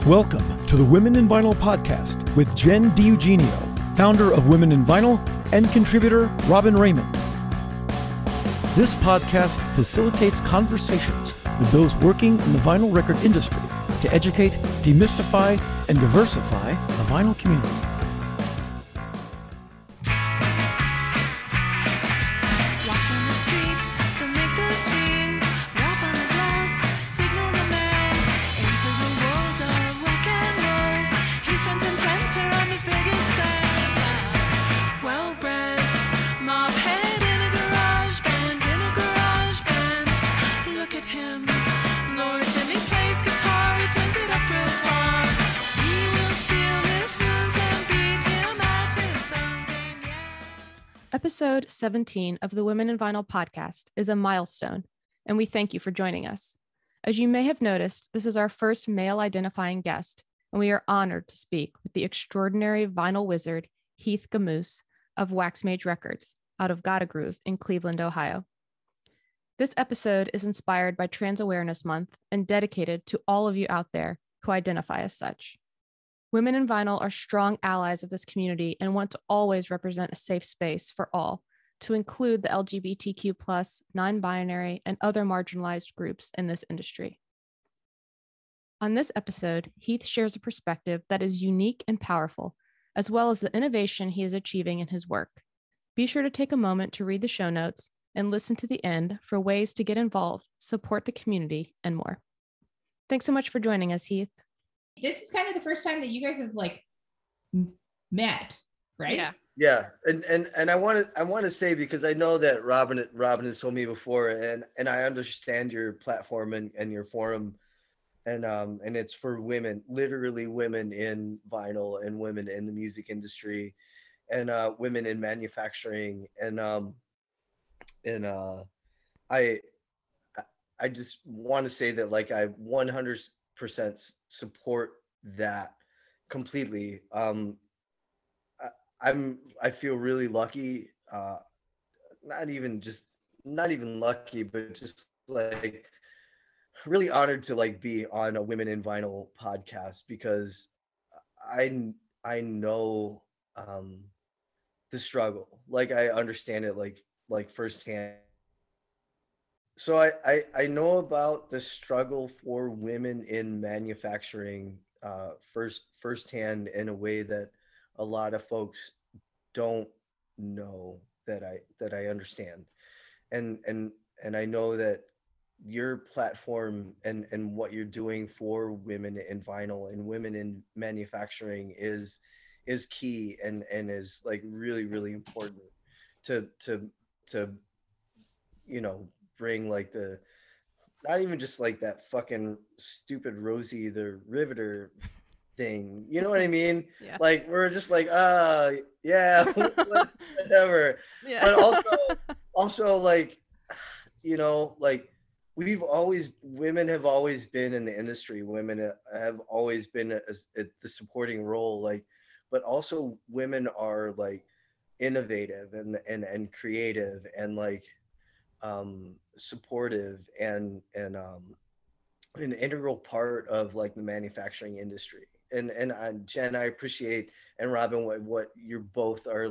Welcome to the Women in Vinyl podcast with Jen DiEugenio, founder of Women in Vinyl, and contributor Robin Raymond. This podcast facilitates conversations with those working in the vinyl record industry to educate, demystify, and diversify the vinyl community. Episode 17 of the Women in Vinyl podcast is a milestone, and we thank you for joining us. As you may have noticed, this is our first male-identifying guest, and we are honored to speak with the extraordinary vinyl wizard, Heath Gmucs of Mage Records, out of Gotta Groove in Cleveland, Ohio. This episode is inspired by Trans Awareness Month and dedicated to all of you out there who identify as such. Women in Vinyl are strong allies of this community and want to always represent a safe space for all, to include the LGBTQ+, non-binary, and other marginalized groups in this industry. On this episode, Heath shares a perspective that is unique and powerful, as well as the innovation he is achieving in his work. Be sure to take a moment to read the show notes and listen to the end for ways to get involved, support the community, and more. Thanks so much for joining us, Heath. This is kind of the first time that you guys have met, right? Yeah. And I want to say, because I know that Robin has told me before, and I understand your platform and your forum, and it's for women, literally women in vinyl and women in the music industry, and women in manufacturing, and I just want to say that I 100% support that completely. I feel really lucky, not even lucky, but just really honored to be on a Women in Vinyl podcast, because I know the struggle. I understand it firsthand. So I know about the struggle for women in manufacturing firsthand, in a way that a lot of folks don't know that I understand, and I know that your platform and what you're doing for women in vinyl and women in manufacturing is key and is really, really important to bring the, not even just that fucking stupid Rosie the Riveter thing, you know what I mean? Yeah. We're just yeah, whatever. Yeah. But also women have always been in the industry. Women have always been at the supporting role, but also women are innovative and creative and supportive and an integral part of the manufacturing industry. And Jen, I appreciate, and Robin, what you both are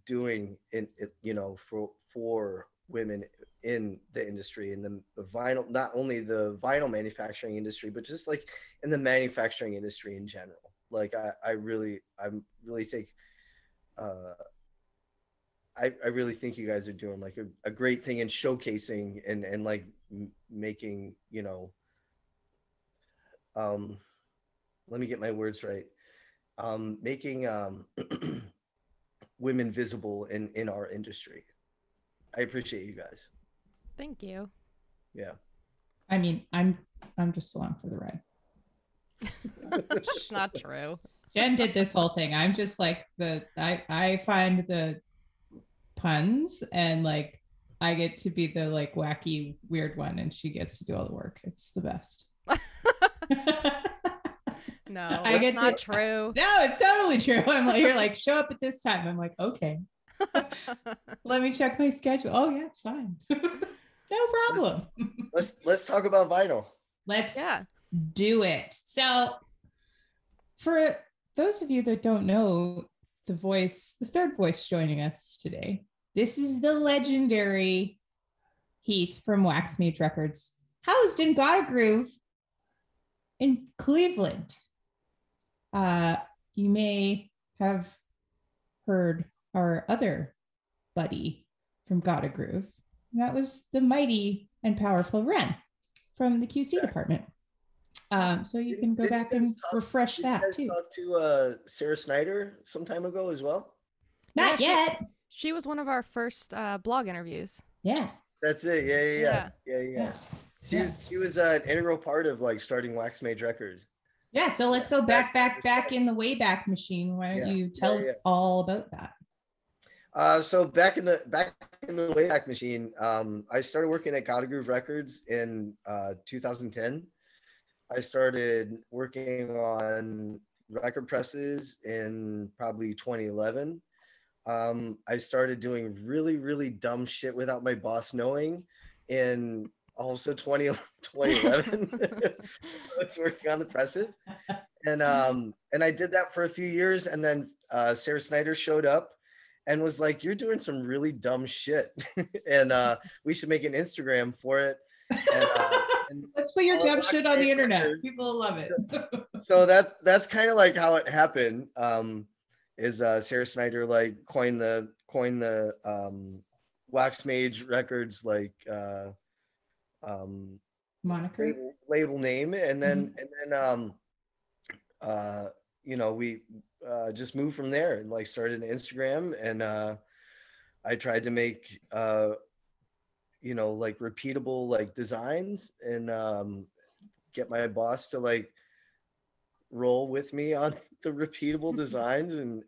doing in for women in the industry, in the vinyl, not only the vinyl manufacturing industry, but just in the manufacturing industry in general. I really take I really think you guys are doing a great thing in showcasing and making, let me get my words right. Making women visible in our industry. I appreciate you guys. Thank you. Yeah. I mean, I'm just along for the ride. It's not true. Jen did this whole thing. I'm just I find the puns, and I get to be the wacky weird one, and she gets to do all the work. It's the best. No, it's not true. No, it's totally true. You're show up at this time. I'm okay. Let me check my schedule. Oh yeah, it's fine. No problem. Let's talk about vinyl. Let's do it. So for those of you that don't know the third voice joining us today, this is the legendary Heath from Mage Records, housed in Gotta Groove in Cleveland. You may have heard our other buddy from Gotta Groove. And that was the mighty and powerful Ren from the QC department. So you can go back and refresh that too. Did you guys talk to Sarah Snyder some time ago as well? Not yet. She was one of our first blog interviews. Yeah. That's it. Yeah. She was an integral part of like starting Mage Records. Yeah. So let's go back in the Wayback Machine. Why don't you tell us all about that? So back in the Wayback Machine, I started working at Gotta Groove Records in 2010. I started working on record presses in probably 2011. I started doing really, really dumb shit without my boss knowing in also 2011. I was working on the presses. And I did that for a few years. And then Sarah Snyder showed up and was like, you're doing some really dumb shit. And we should make an Instagram for it. And let's put your dumb shit on the internet. People love it. So that's kind of like how it happened. Is Sarah Snyder like coined the Mage Records like moniker label name, and then we just moved from there and like started an Instagram, and I tried to make like repeatable like designs, and get my boss to like roll with me on the repeatable designs, and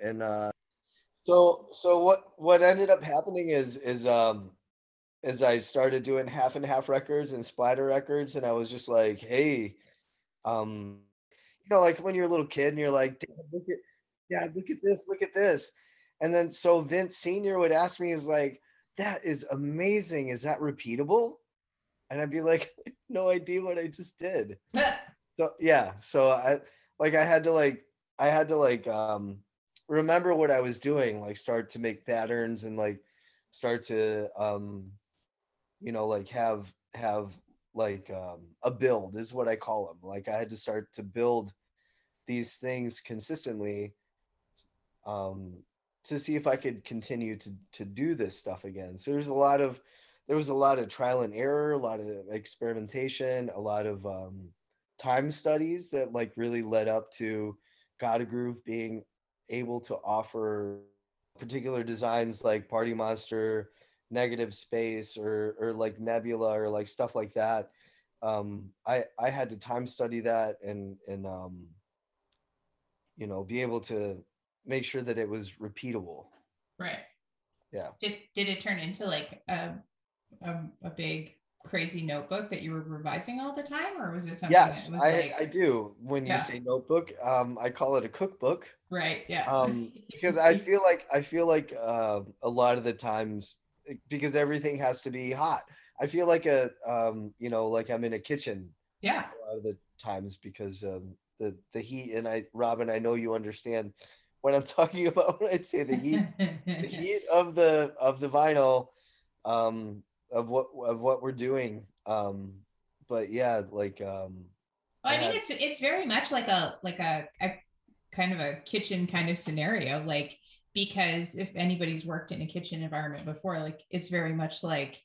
so what ended up happening is I started doing half and half records and splatter records, and I was just like, hey, like when you're a little kid and you're like, look at this, and then so Vince Senior would ask me, he was like, that is amazing, is that repeatable? And I'd be like, no idea what I just did. So I had to remember what I was doing, like start to make patterns and like start to have a build is what I call them. Like I had to start to build these things consistently to see if I could continue to do this stuff again. So there was a lot of trial and error, a lot of experimentation, a lot of time studies that like really led up to Gotta Groove being able to offer particular designs like Party Monster, Negative Space, or like Nebula, or like stuff like that. I had to time study that and be able to make sure that it was repeatable. Right. Yeah. Did it turn into like a big crazy notebook that you were revising all the time, or was it something? Yes, that was I do. When you say notebook, I call it a cookbook. Right. Yeah. Because I feel like a lot of the times, because everything has to be hot, I feel like like I'm in a kitchen. Yeah. A lot of the times, because the heat, and Robin, I know you understand what I'm talking about when I say the heat. The heat of the vinyl. Of what we're doing, but yeah, like I mean, it's very much like a kind of a kitchen kind of scenario, like, because if anybody's worked in a kitchen environment before, like it's very much like,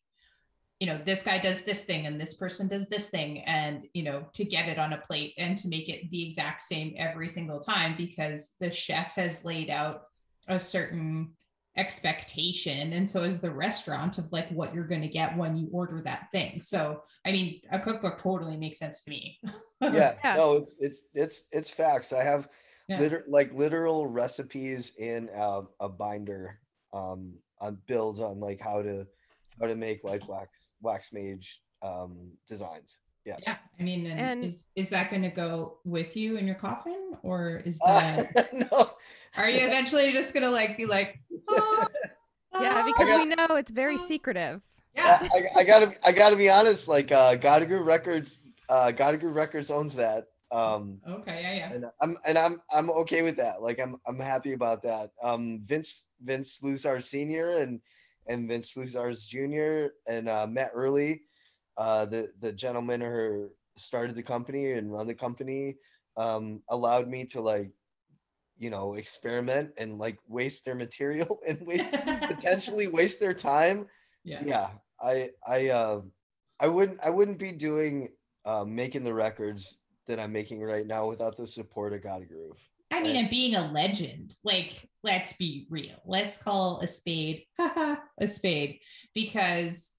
this guy does this thing and this person does this thing, and to get it on a plate and to make it the exact same every single time, because the chef has laid out a certain expectation, and so is the restaurant, of like what you're going to get when you order that thing. So I mean, a cookbook totally makes sense to me. Yeah. No, it's facts. I have literal recipes in a binder on builds on like how to make like wax mage designs. Yeah. I mean, and is that going to go with you in your coffin, or is that no? Are you eventually just going to like be like, yeah, because we know it's very secretive. Yeah. I gotta be honest, like Gotta Groove Records Gotta Groove Records owns that. Okay, yeah. And I'm okay with that. Like I'm happy about that. Vince Lusars Sr. and Vince Lusars Jr. and Matt Early, the gentleman who started the company and run the company, allowed me to like, experiment and like waste their material and potentially waste their time. Yeah. I wouldn't be doing making the records that I'm making right now without the support of Gotta Groove. I mean, and being a legend, like, let's be real. Let's call a spade a spade, because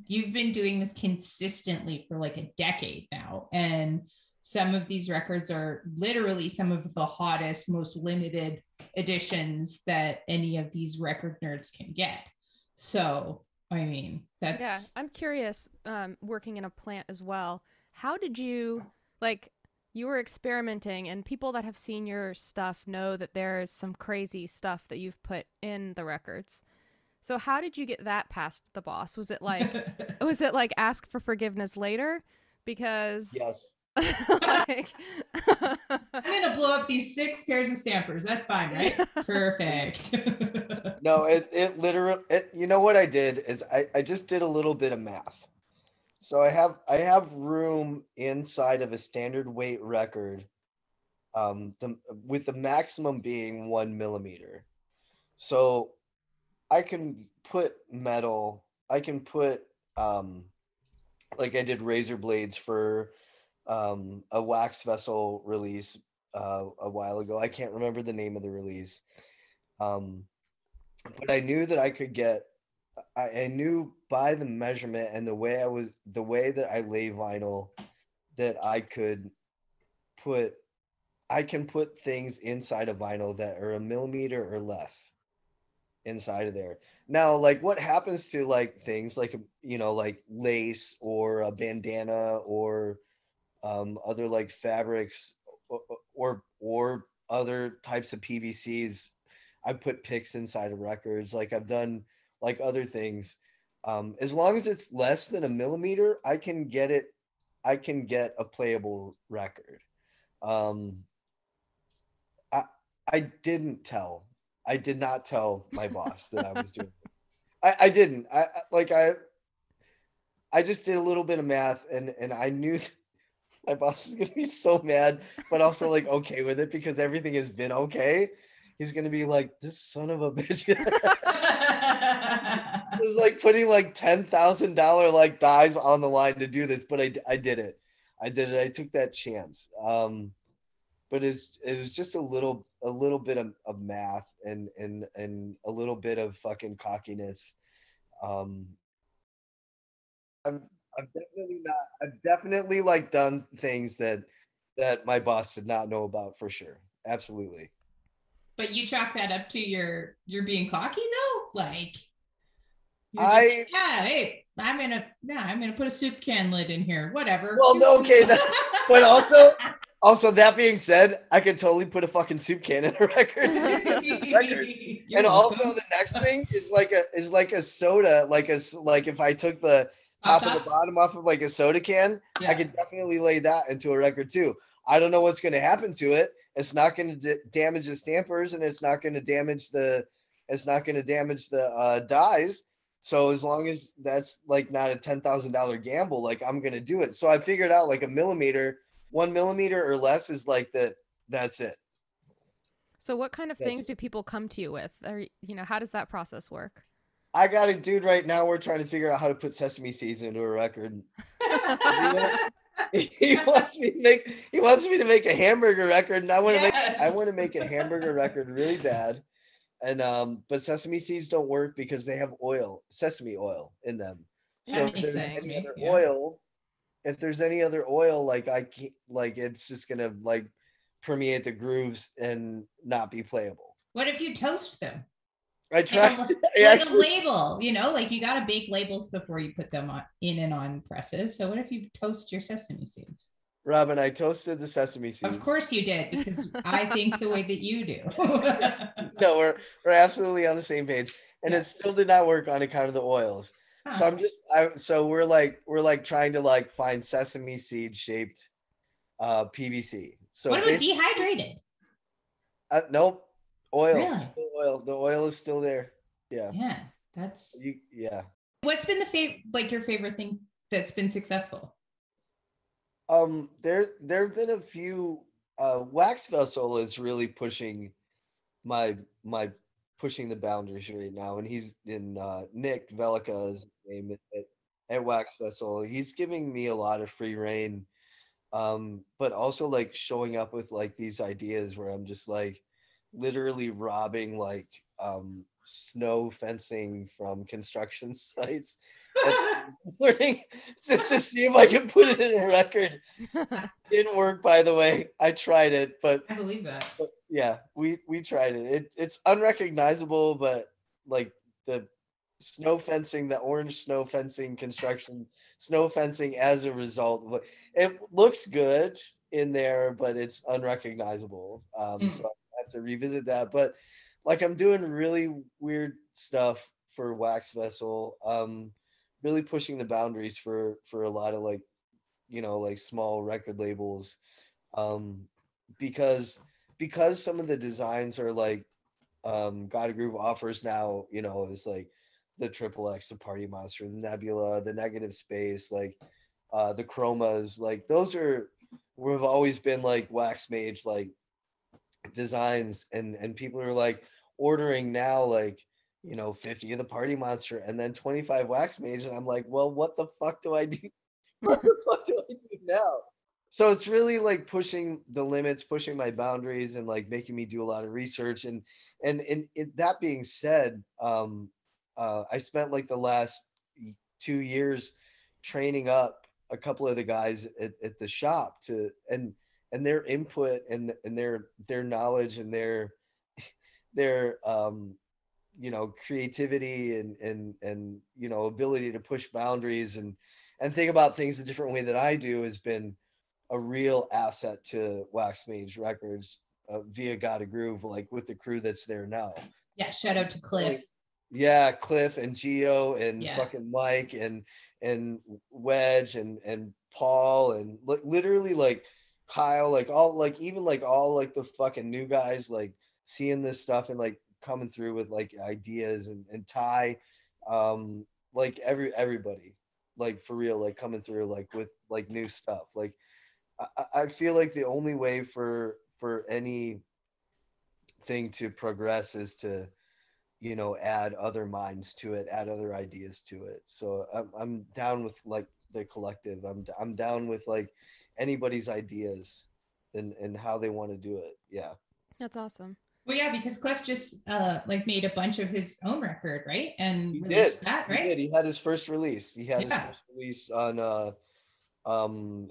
you've been doing this consistently for like a decade now. And some of these records are literally some of the hottest, most limited editions that any of these record nerds can get. So, I mean, that's... Yeah, I'm curious, working in a plant as well, how did you, like, you were experimenting, and people that have seen your stuff know that there's some crazy stuff that you've put in the records. So how did you get that past the boss? Was it like ask for forgiveness later? Because yes. Like... I'm gonna blow up these 6 pairs of stampers. That's fine, right? Perfect. No, it literally, you know what I did is I just did a little bit of math. So I have room inside of a standard weight record, with the maximum being 1 millimeter. So I can put metal, I can put, like I did razor blades for a wax vessel release a while ago. I can't remember the name of the release. But I knew that I could get, I knew by the measurement and the way that I lay vinyl, that I can put things inside of vinyl that are 1 millimeter or less inside of there. Now, like, what happens to like things like, like lace or a bandana or other like fabrics or other types of PVCs. I put picks inside of records. Like I've done like other things. As long as it's less than 1 millimeter, I can get a playable record. I did not tell my boss that I was doing it. I didn't. I just did a little bit of math, and I knew my boss is gonna be so mad, but also like okay with it, because everything has been okay. He's gonna be like, this son of a bitch. It's like putting like $10,000 like dies on the line to do this, but I did it. I took that chance. But it was just a little bit of math and a little bit of fucking cockiness. I've definitely like done things that my boss did not know about, for sure. Absolutely. But you chalk that up to you're being cocky though? Like, hey, I'm gonna put a soup can lid in here. Whatever. Well, no, okay, but also that being said, I could totally put a fucking soup can in a record. And also the next thing is like a soda, like if I took the top and the bottom off of like a soda can, I could definitely lay that into a record too. I don't know what's going to happen to it. It's not going to damage the stampers, and it's not going to damage the dies. So as long as that's like not a $10,000 gamble, like I'm going to do it. So I figured out like 1 millimeter or less is like that's it. So what kind of things do people come to you with? Or, how does that process work? I got a dude right now. We're trying to figure out how to put sesame seeds into a record. He wants me to make a hamburger record, and I want to make a hamburger record really bad. And but sesame seeds don't work because they have sesame oil in them. So if there's any other oil, like I can't, like it's just gonna like permeate the grooves and not be playable. What if you toast them? I tried. Like a label, like you gotta bake labels before you put them in and on presses. So what if you toast your sesame seeds? Robin, I toasted the sesame seeds. Of course you did, because I think the way that you do. No, we're absolutely on the same page, and it still did not work on account of the oils. So so we're like trying to like find sesame seed shaped PVC. So what about dehydrated? Nope. Oil. Really? Still oil. The oil is still there. Yeah. Yeah, that's. Yeah. What's been your favorite thing that's been successful? There have been a few. Wax Vessel is really pushing my pushing the boundaries right now, and he's in Nick Velica is his name at Wax Vessel. He's giving me a lot of free reign, but also like showing up with like these ideas where I'm just like literally robbing like snow fencing from construction sites learning to see if I can put it in a record. Didn't work, by the way. I tried it, but I believe that. But yeah, we tried it. It's unrecognizable, but like the snow fencing, the orange snow fencing construction, snow fencing as a result, it looks good in there, but it's unrecognizable. So I have to revisit that. But like I'm doing really weird stuff for Wax Vessel. Really pushing the boundaries for a lot of like, like small record labels. Because some of the designs are like God Groove offers now, is like the Triple X, the Party Monster, the Nebula, the Negative Space, like the Chromas, like those we've always been like Wax Mage like designs, and people are like ordering now like 50 of the Party Monster and then 25 Wax Mage, and I'm like, well, what the fuck do I do? What the fuck do I do now? So it's really like pushing the limits, pushing my boundaries, and like making me do a lot of research. And that being said, I spent like the last 2 years training up a couple of the guys at the shop and their input and their knowledge and their creativity and ability to push boundaries and think about things a different way that I do has been a real asset to Wax Mage Records via Gotta Groove, like with the crew that's there now. Yeah, shout out to Cliff. Yeah, Cliff and Gio and fucking Mike and Wedge and Paul and literally like Kyle, like all like even like all like the fucking new guys like seeing this stuff and like coming through with like ideas and Ty, like everybody, like for real, like coming through like with like new stuff. Like I feel like the only way for anything to progress is to add other minds to it, add other ideas to it. So I'm down with like the collective. I'm down with like anybody's ideas and how they want to do it. Yeah, that's awesome. Well, yeah, because Cliff just like made a bunch of his own record, right? And he released did. That, right? He did. He had his first release. His first release on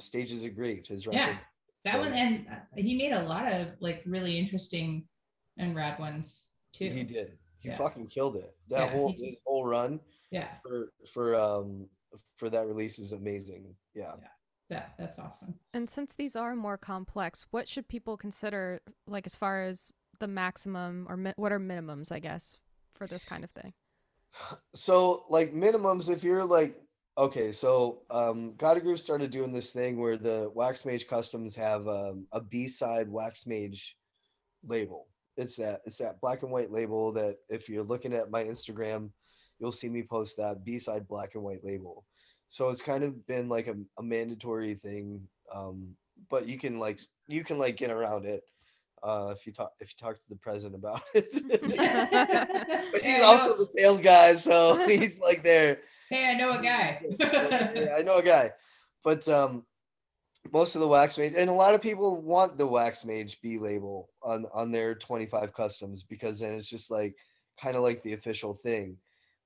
Stages of Grief, his record. Yeah, that one, and he made a lot of like really interesting and rad ones too. He did. He fucking killed it. His whole run. Yeah. For that release is amazing. Yeah. That's awesome. And since these are more complex, what should people consider, like as far as the maximum or what are minimums, I guess, for this kind of thing? So like minimums, if you're like, okay, so Gotta Groove started doing this thing where the Wax Mage Customs have a B-side Wax Mage label. It's that black and white label that if you're looking at my Instagram, you'll see me post that B-side black and white label. So it's kind of been like a mandatory thing, but you can get around it if you talk to the president about it. But he's also the sales guy, so he's like there. Hey, I know a guy. Yeah, I know a guy, but most of the Wax Mage, and a lot of people want the Wax Mage B label on their 25 customs because then it's just like kind of like the official thing.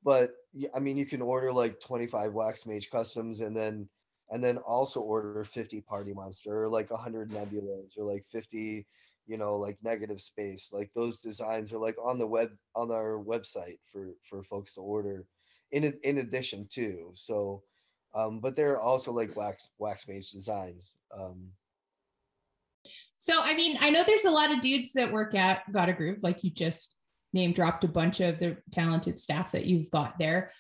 But I mean, you can order like 25 Wax Mage customs and then also order 50 Party Monster or like 100 Nebulas or like 50, like Negative Space. Like those designs are like on our website for folks to order in addition to. So but they're also like wax Mage designs. So I mean, I know there's a lot of dudes that work at Gotta Groove, like you just name dropped a bunch of the talented staff that you've got there.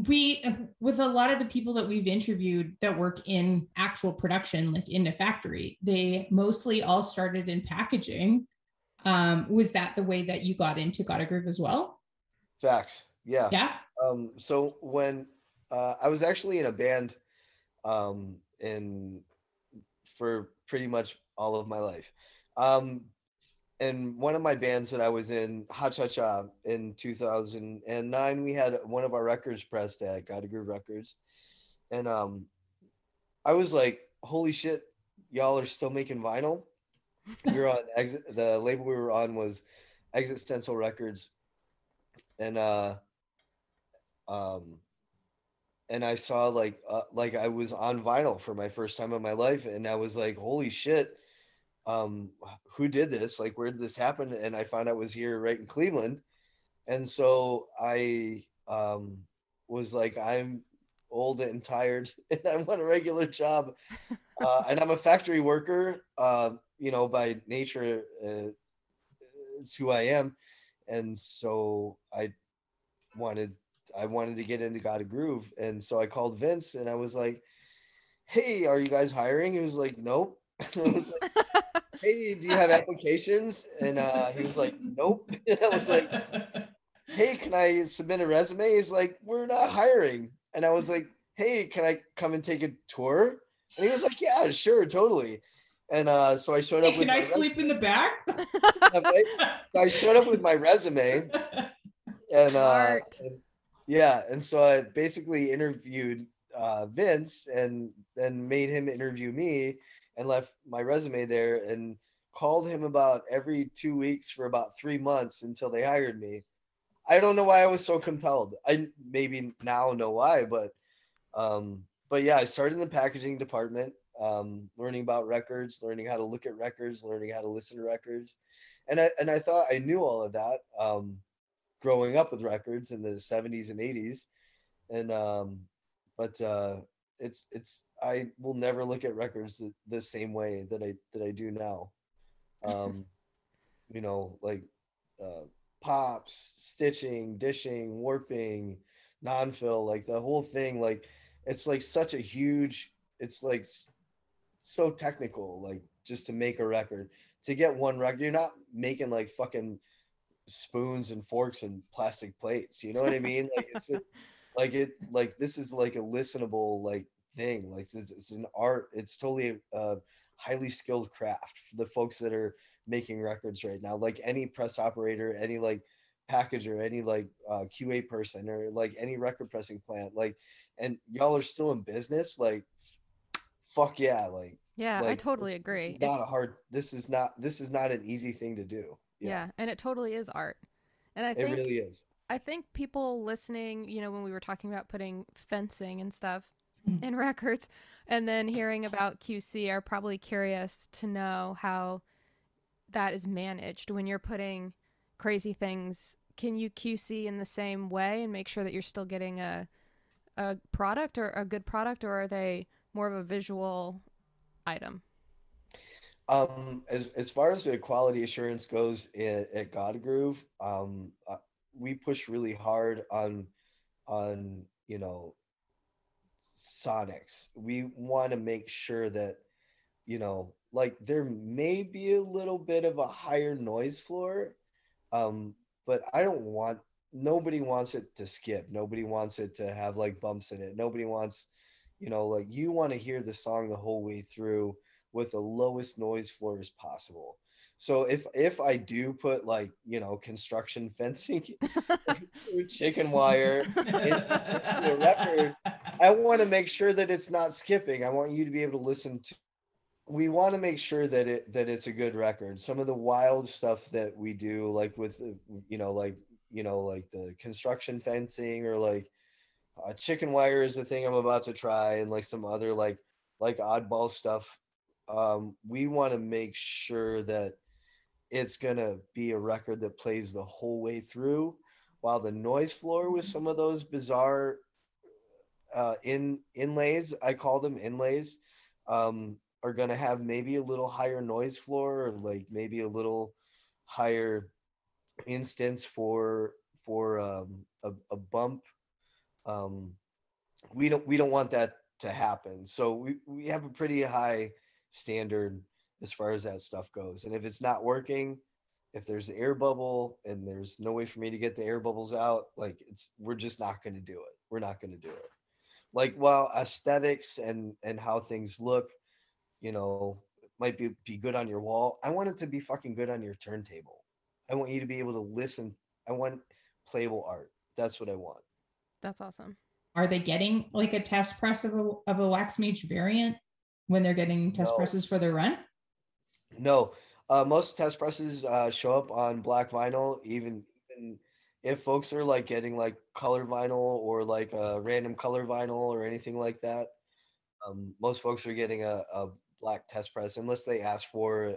we, with a lot of the people that we've interviewed that work in actual production, like in a factory, they mostly all started in packaging. Was that the way that you got into Gotta Groove as well? Facts. Yeah. Yeah. So when I was actually in a band in for pretty much all of my life. And one of my bands that I was in, Ha Cha Cha, in 2009, we had one of our records pressed at Gotta Groove Records. And I was like, holy shit, y'all are still making vinyl? We were on Exit, the label we were on was Exit Stencil Records. And um and I saw like I was on vinyl for my first time in my life, and I was like, holy shit, who did this? Like, where did this happen? And I found out it was here right in Cleveland. And so I was like, I'm old and tired and I want a regular job. And I'm a factory worker, by nature. It's who I am. And so wanted I wanted to get into Gotta Groove. And so I called Vince and I was like, hey, are you guys hiring? He was like, nope. I was like, hey, do you have applications? And he was like, nope. And I was like, hey, can I submit a resume? He's like, we're not hiring. And I was like, hey, can I come and take a tour? And he was like, yeah, sure, totally. And so I showed up with can I sleep in the back? So I showed up with my resume. And yeah, and so I basically interviewed Vince and then made him interview me and left my resume there and called him about every 2 weeks for about 3 months until they hired me. I don't know why I was so compelled. I maybe now know why, but yeah, I started in the packaging department, learning about records, learning how to look at records, learning how to listen to records, and I thought I knew all of that. Growing up with records in the 70s and 80s, and but it's I will never look at records the same way that I do now. um like uh pops, stitching, dishing, warping, non-fill, like the whole thing. Like it's like such a huge, it's like so technical, like just to make a record, to get one record. You're not making like fucking spoons and forks and plastic plates, you know what I mean? Like like this is like a listenable like thing. Like it's an art. It's totally a highly skilled craft for the folks that are making records right now. Like any press operator, any like packager, any like QA person, or like any record pressing plant, like, and y'all are still in business. Like fuck yeah. Yeah, I totally agree. This is not an easy thing to do. Yeah, and it totally is art. And I It think really is. I think people listening, when we were talking about putting fencing and stuff in records and then hearing about QC are probably curious to know how that is managed when you're putting crazy things. Can you QC in the same way and make sure that you're still getting a product, or a good product, or are they more of a visual item? As far as the quality assurance goes at Gotta Groove, we push really hard on sonics. We want to make sure that like there may be a little bit of a higher noise floor, but nobody wants it to skip. Nobody wants it to have like bumps in it. Nobody wants, like you want to hear the song the whole way through with the lowest noise floor as possible. So if I do put like, construction fencing, chicken wire into a record, I want to make sure that it's not skipping. I want you to be able to listen to. We want to make sure that it's a good record. Some of the wild stuff that we do, like with like the construction fencing, or like chicken wire is the thing I'm about to try, and like some other like oddball stuff. We want to make sure that it's gonna be a record that plays the whole way through, while the noise floor with some of those bizarre inlays, I call them inlays, are gonna have maybe a little higher noise floor, or like maybe a little higher instance for a bump we don't want that to happen. So we have a pretty high standard as far as that stuff goes. And if it's not working, if there's an air bubble and there's no way for me to get the air bubbles out, like we're just not going to do it. We're not going to do it. Like, while aesthetics and how things look, might be good on your wall, I want it to be fucking good on your turntable. I want you to be able to listen. I want playable art. That's what I want. That's awesome. Are they getting like a test press of a Wax Mage variant when they're getting test presses for their run? No, most test presses show up on black vinyl, even if folks are like getting like color vinyl or like a random color vinyl or anything like that. Most folks are getting a black test press unless they ask for,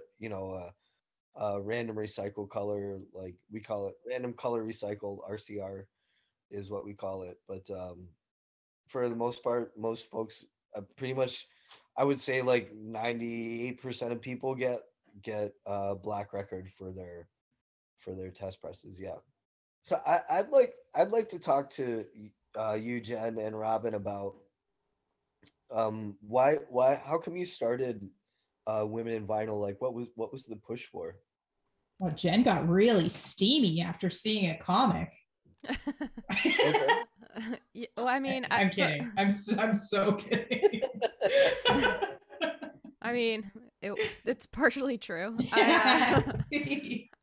a random recycled color, like we call it random color recycled, RCR is what we call it. But for the most part, most folks pretty much, I would say like 98% of people get a black record for their test presses. Yeah. So I'd like to talk to you, Jen, and Robin about why how come you started Women in Vinyl? Like, what was the push for? Well, Jen got really steamy after seeing a comic. Okay. Yeah, well, I mean, I'm kidding. I'm so kidding. I mean, it's partially true. Yeah.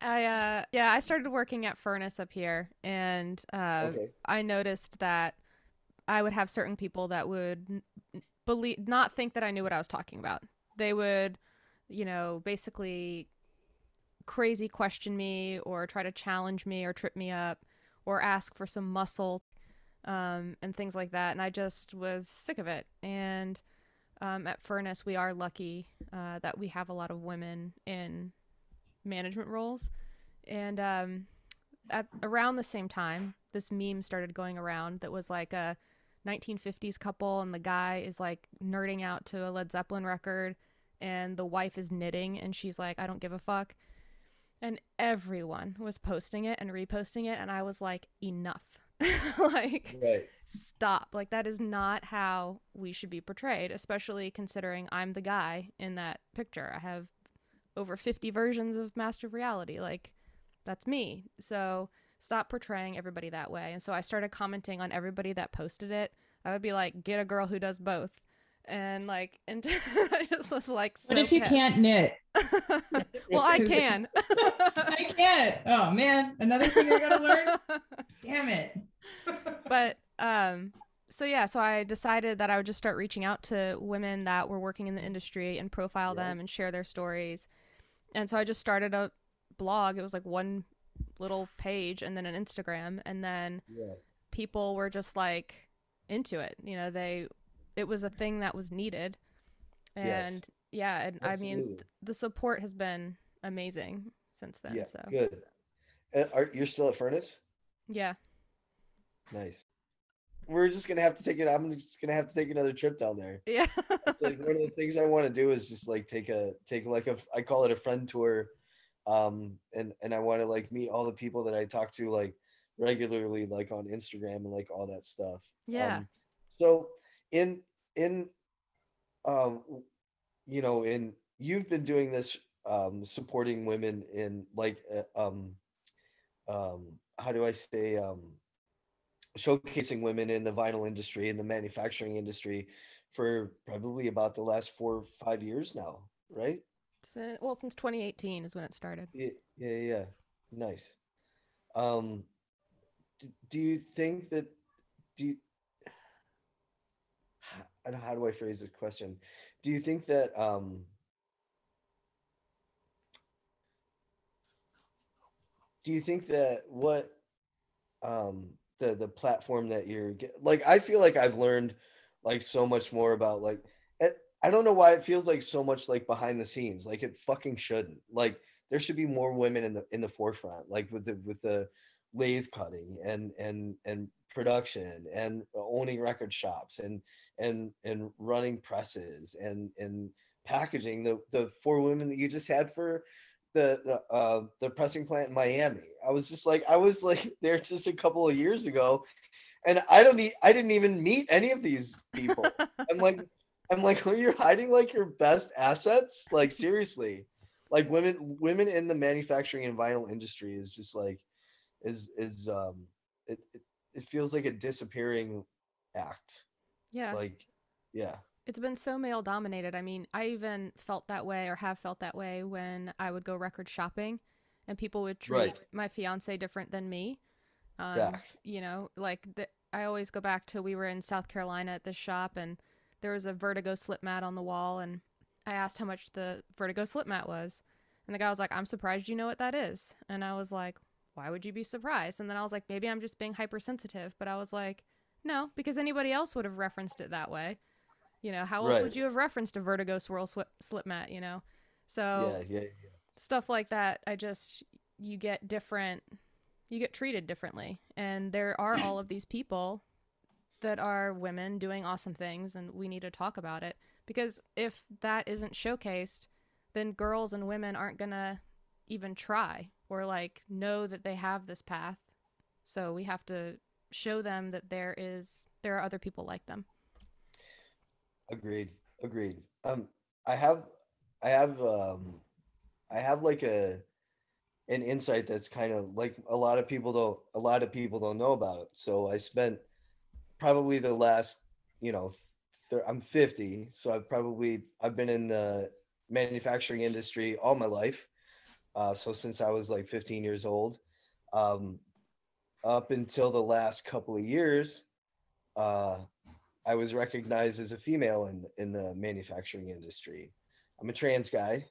I started working at Furnace up here, and Okay. I noticed that I would have certain people that would not think that I knew what I was talking about. They would, basically crazy question me or try to challenge me or trip me up or ask for some muscle and things like that. And I just was sick of it. And at Furnace, we are lucky that we have a lot of women in management roles. And at around the same time, this meme started going around that was like a 1950s couple, and the guy is like nerding out to a Led Zeppelin record, and the wife is knitting, and she's like, I don't give a fuck. And everyone was posting it and reposting it, and I was like, enough. Like, Right. stop. Like, that is not how we should be portrayed, especially considering I'm the guy in that picture. I have over 50 versions of Master of Reality. Like, that's me. So stop portraying everybody that way. And so I started commenting on everybody that posted it. I would be like, get a girl who does both. And I just was like, so what if you pissed. can't knit? Well, I can. I can't. Oh man, another thing I gotta learn. Damn it. But so I decided that I would just start reaching out to women that were working in the industry and profile them and share their stories. And so I just started a blog. It was like one little page and then an Instagram, and then people were just like into it. It was a thing that was needed. And and I mean, the support has been amazing since then. Yeah, so good. You're still at Furnace? Yeah. Nice. We're just gonna have to take it. I'm just gonna have to take another trip down there. Yeah. It's like one of the things I want to do is just like take like I call it a friend tour, and I want to like meet all the people that I talk to like regularly, like on Instagram and like all that stuff. Yeah. So in you've been doing this supporting women in like how do I say showcasing women in the vinyl industry, in the manufacturing industry for probably about the last 4 or 5 years now, right? Since 2018 is when it started. Yeah. Nice. Do you think that how do I phrase this question? Do you think that what the platform that you're like, I feel like I've learned like so much more about like I don't know why it feels like so much like behind the scenes, like it fucking shouldn't. Like there should be more women in the forefront, like with the lathe cutting and production and owning record shops and running presses and packaging. The 4 women that you just had for the pressing plant in Miami. I was like there just a couple of years ago, and I didn't even meet any of these people. I'm like, are you hiding like your best assets? Like seriously, like women in the manufacturing and vinyl industry is just like is it feels like a disappearing act. Yeah. Like, yeah. It's been so male dominated. I mean, I even felt that way or have felt that way when I would go record shopping and people would treat Right. my fiance different than me. Facts. You know, like I always go back to we were in South Carolina at this shop and there was a Vertigo slip mat on the wall and I asked how much the Vertigo slip mat was. And the guy was like, "I'm surprised you know what that is." And I was like, "Why would you be surprised?" And then I was like, "Maybe I'm just being hypersensitive." But I was like, "No, because anybody else would have referenced it that way. You know, how else Right. would you have referenced a Vertigo swirl slip mat, you know?" So Yeah. stuff like that, you get different, you get treated differently. And there are all of these people that are women doing awesome things, and we need to talk about it. Because if that isn't showcased, then girls and women aren't going to even try or like know that they have this path. So we have to show them that there are other people like them. Agreed. Agreed. I have I have I have like an insight that's kind of like a lot of people don't know about. So I spent probably the last, you know, I'm 50, so I've been in the manufacturing industry all my life. So since I was like 15 years old, um, up until the last couple of years, uh, I was recognized as a female in the manufacturing industry. I'm a trans guy,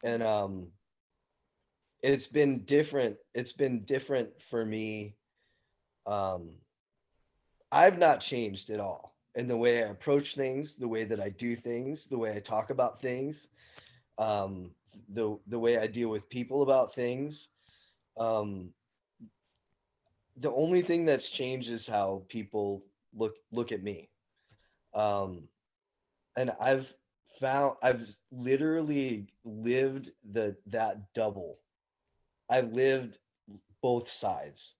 and it's been different. It's been different for me. Um, I've not changed at all in the way I approach things, the way that I do things, the way I talk about things, um, the way I deal with people about things. Um, the only thing that's changed is how people look at me. Um, and I've literally lived that double. I've lived both sides.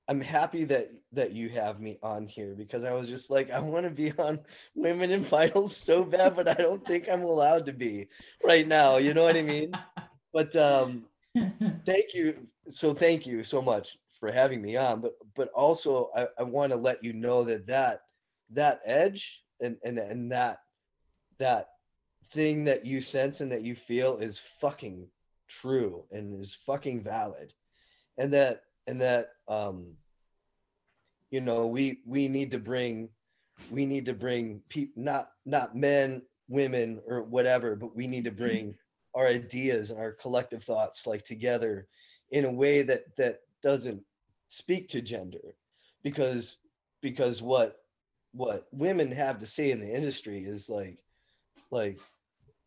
I'm happy that you have me on here because I was just like, I want to be on Women in Finals so bad, but I don't think I'm allowed to be right now. You know what I mean? But thank you. So thank you so much for having me on. But also I want to let you know that edge and that thing that you sense and that you feel is fucking true and is fucking valid. And that you know, we need to bring people, not men, women, or whatever, but we need to bring our ideas and our collective thoughts like together in a way that doesn't speak to gender, because what women have to say in the industry is like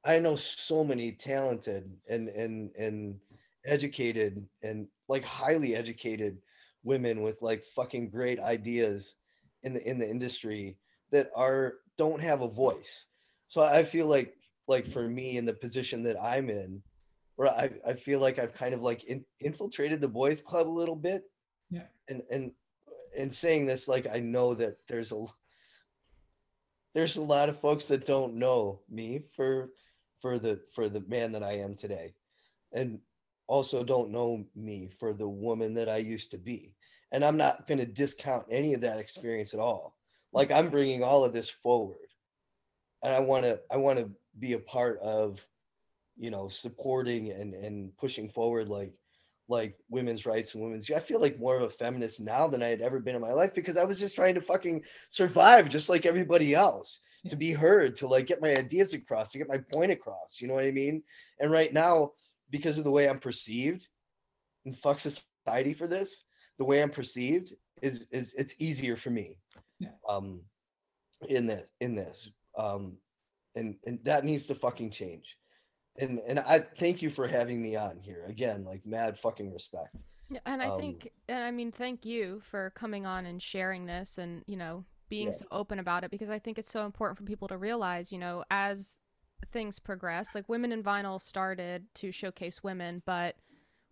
I know so many talented and educated and like highly educated women with like fucking great ideas in the industry that are don't have a voice. So I feel like for me in the position that I'm in, where I feel like I've kind of like infiltrated the boys club a little bit. Yeah. And saying this, like I know that there's a lot of folks that don't know me for the man that I am today, and also don't know me for the woman that I used to be. And I'm not going to discount any of that experience at all. Like I'm bringing all of this forward, and I want to be a part of, you know, supporting and pushing forward like women's rights and women's. I feel like more of a feminist now than I had ever been in my life because I was just trying to fucking survive just like everybody else, to be heard, to like get my ideas across, to get my point across. You know what I mean? And right now, because of the way I'm perceived, and fuck society for this, the way I'm perceived is it's easier for me. Yeah. In this. And that needs to fucking change. And I thank you for having me on here again. Like mad fucking respect. Yeah, and I mean, thank you for coming on and sharing this and, you know, being Yeah. so open about it, because I think it's so important for people to realize, you know, as things progress, like Women in Vinyl started to showcase women, but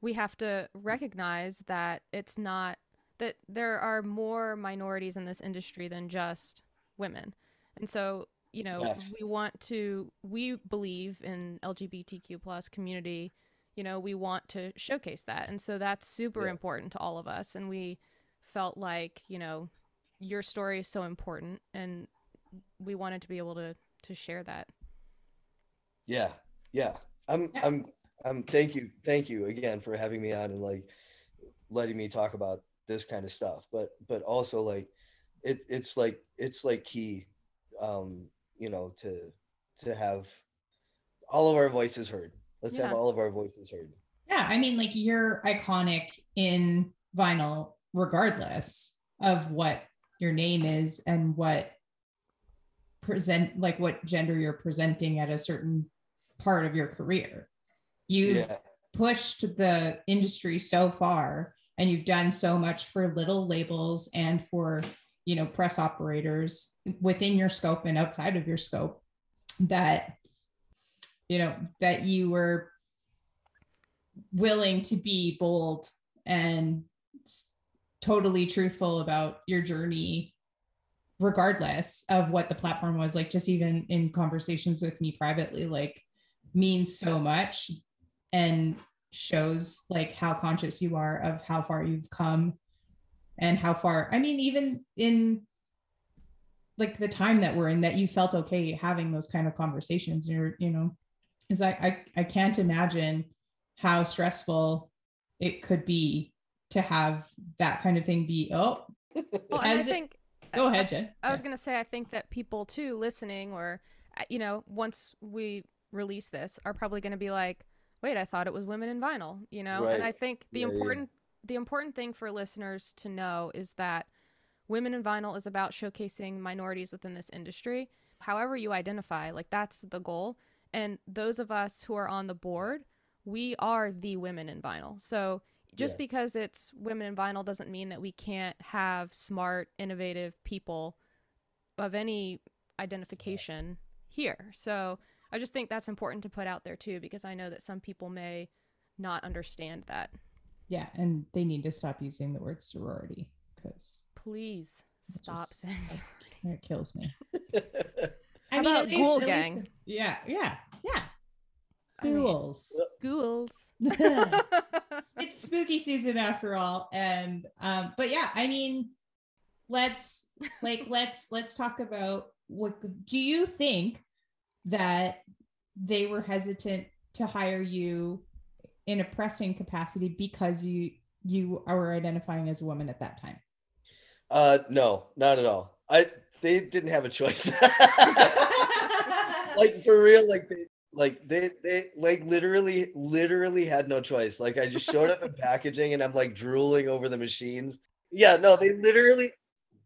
we have to recognize that it's not that there are more minorities in this industry than just women. And so, you know, Yes. we believe in LGBTQ plus community, you know, we want to showcase that. And so that's super important to all of us. And we felt like, you know, your story is so important and we wanted to be able to share that. Yeah. I'm thank you again for having me on and like letting me talk about this kind of stuff. But also like it's like key, you know, to have all of our voices heard. Let's have all of our voices heard. Yeah, I mean, like you're iconic in vinyl, regardless of what your name is and what gender you're presenting at a certain part of your career. You've pushed the industry so far, and you've done so much for little labels and for, you know, press operators within your scope and outside of your scope, that, you know, that you were willing to be bold and totally truthful about your journey, regardless of what the platform was. Like, just even in conversations with me privately, like, means so much and shows like how conscious you are of how far you've come and how far, I mean, even in like the time that we're in, that you felt okay having those kind of conversations. You're, you know, is I can't imagine how stressful it could be to have that kind of thing be, well, and I think go ahead, Jen. I was going to say, I think that people too listening, or, you know, once we release this, are probably going to be like, wait, I thought it was women in vinyl, you know? Right. And I think the important thing for listeners to know is that Women in Vinyl is about showcasing minorities within this industry. However you identify, like, that's the goal. And those of us who are on the board, we are the women in vinyl. So just because it's women in vinyl doesn't mean that we can't have smart, innovative people of any identification here. So I just think that's important to put out there too, because I know that some people may not understand that. Yeah, and they need to stop using the word sorority, because please stop saying sorority. It kills me. How about ghoul gang? Yeah. Ghouls. Ghouls. It's spooky season after all. And but yeah, I mean, let's talk about, what do you think that they were hesitant to hire you in a pressing capacity because you are identifying as a woman at that time? No, not at all. They didn't have a choice. Like, for real, they literally had no choice. Like, I just showed up in packaging and I'm like drooling over the machines. Yeah, no, they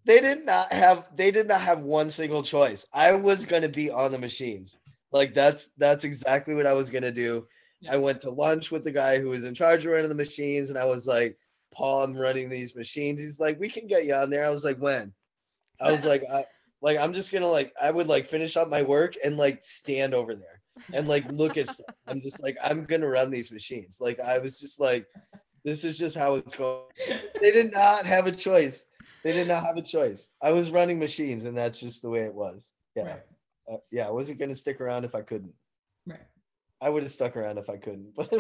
did not have one single choice. I was gonna be on the machines. Like, that's exactly what I was gonna do. Yeah. I went to lunch with the guy who was in charge of running the machines, and I was like, Paul, I'm running these machines. He's like, we can get you on there. I was like, when? I was like, I'm just gonna, like, I would like finish up my work and like stand over there and like look at stuff. I'm just like, I'm gonna run these machines. Like, I was just like, this is just how it's going. They did not have a choice. I was running machines, and that's just the way it was. Yeah. Right. I wasn't gonna stick around if I couldn't. Right. I would have stuck around if I couldn't. But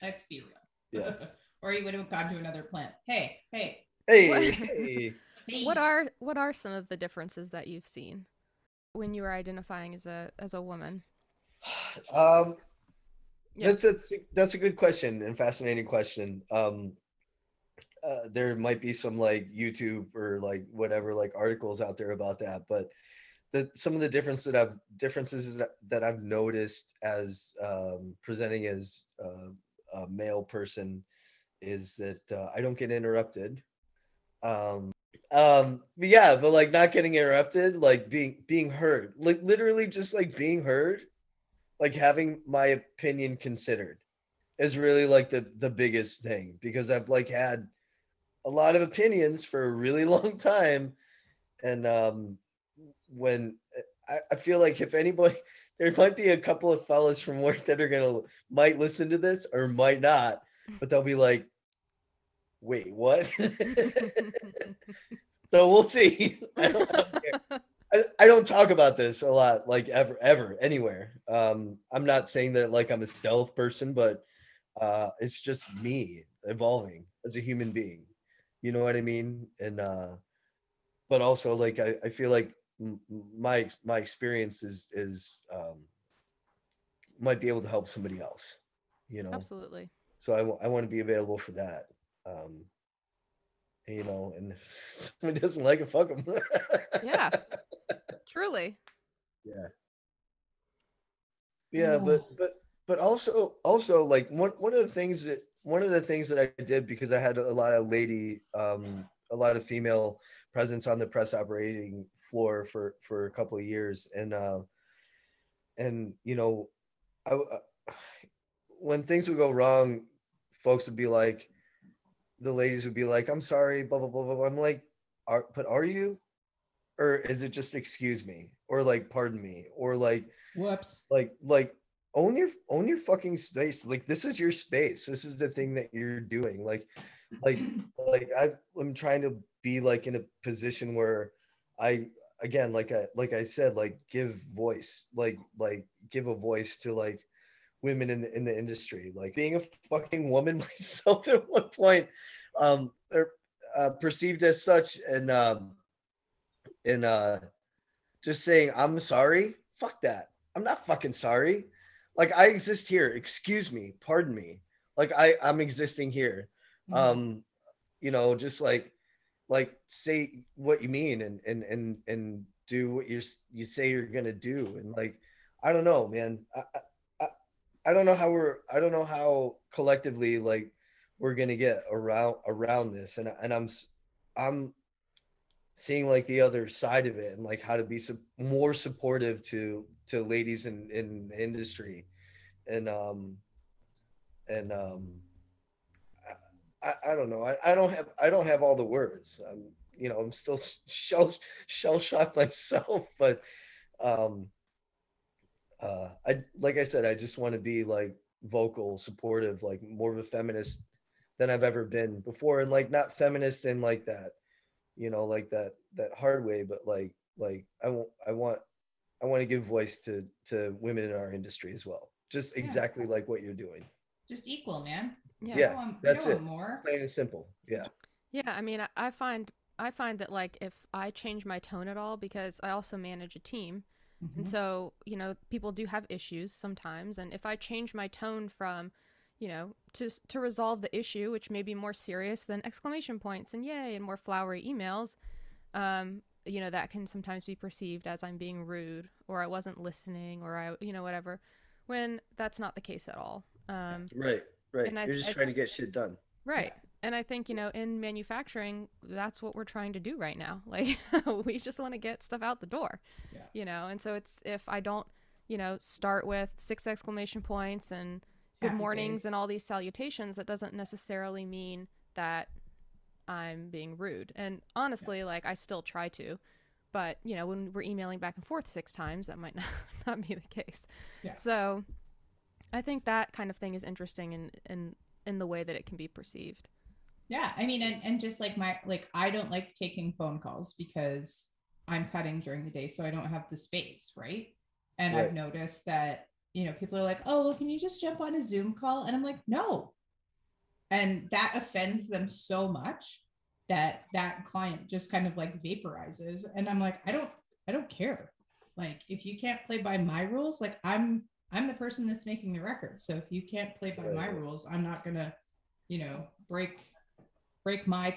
let's be real. Yeah. Or you would have gone to another plant. Hey. What are some of the differences that you've seen when you are identifying as a woman? That's a good question and fascinating question. There might be some like YouTube or like whatever, like articles out there about that, but some of the differences that I've noticed as presenting as a male person is that I don't get interrupted. But like not getting interrupted, like being heard, like literally just like being heard, like having my opinion considered is really like the biggest thing, because I've like had a lot of opinions for a really long time. And when I feel like if anybody, there might be a couple of fellas from work that might listen to this or might not, but they'll be like, wait, what? So we'll see. I don't care. I don't talk about this a lot, like ever, anywhere. I'm not saying that like I'm a stealth person, but it's just me evolving as a human being. You know what I mean? And but also like I feel like my experience is might be able to help somebody else. You know, Absolutely. so I want to be available for that. Um, and, you know, and if someone doesn't like it, fuck them. Yeah, truly. Yeah. Yeah, but also like one of the things that I did, because I had a lot of a lot of female presence on the press operating floor for a couple of years, and you know, when things would go wrong, folks would be like, the ladies would be like, I'm sorry, blah blah blah blah, blah. I'm like, are you, or is it just excuse me, or like pardon me, or like Whoops. like own your fucking space. Like, this is your space, this is the thing that you're doing. Like like I'm trying to be like in a position where I, again, like I said, like give voice, like give a voice to like women in the industry. Like, being a fucking woman myself at one point, they're perceived as such, and just saying I'm sorry, fuck that. I'm not fucking sorry. Like, I exist here, excuse me, pardon me. Like, I'm existing here. Mhm. You know, just like say what you mean, and do what you say you're gonna do. And like, I don't know, man. I, I don't know how I don't know how collectively like we're gonna get around this. And I'm seeing like the other side of it, and like how to be more supportive to ladies in the industry. And I don't know. I don't have all the words. You know, I'm still shell shocked myself, but um I, like I said, I just want to be like vocal, supportive, like more of a feminist than I've ever been before. And like, not feminist in like that, you know, like that hard way, but like I want to give voice to women in our industry as well. Just Yeah. exactly like what you're doing. Just equal, man. Yeah. Yeah, We that's don't want it. more. Plain and simple. Yeah. Yeah, I mean, I find that like if I change my tone at all, because I also manage a team, and Mhm. so, you know, people do have issues sometimes, and if I change my tone from, you know, to resolve the issue, which may be more serious than exclamation points and yay and more flowery emails, you know, that can sometimes be perceived as I'm being rude, or I wasn't listening, or I, you know, whatever, when that's not the case at all. Right. Right. And You're just I trying to get shit done. Right. Yeah. And I think, you know, in manufacturing, that's what we're trying to do right now. Like, we just want to get stuff out the door, Yeah. you know? And so it's, if I don't, you know, start with 6 exclamation points and good Happy mornings face. and all these salutations, that doesn't necessarily mean that I'm being rude. And honestly, like, I still try to. But, you know, when we're emailing back and forth 6 times, that might not be the case. Yeah. So I think that kind of thing is interesting in the way that it can be perceived. Yeah, I mean, and just like I don't like taking phone calls because I'm cutting during the day, so I don't have the space, right? And I've Right. noticed that, you know, people are like, oh, well, can you just jump on a Zoom call? And I'm like, no. And that offends them so much that that client just kind of like vaporizes. And I'm like, I don't care. Like, if you can't play by my rules, like I'm the person that's making the record. So if you can't play by my Right. rules, I'm not gonna, you know, break my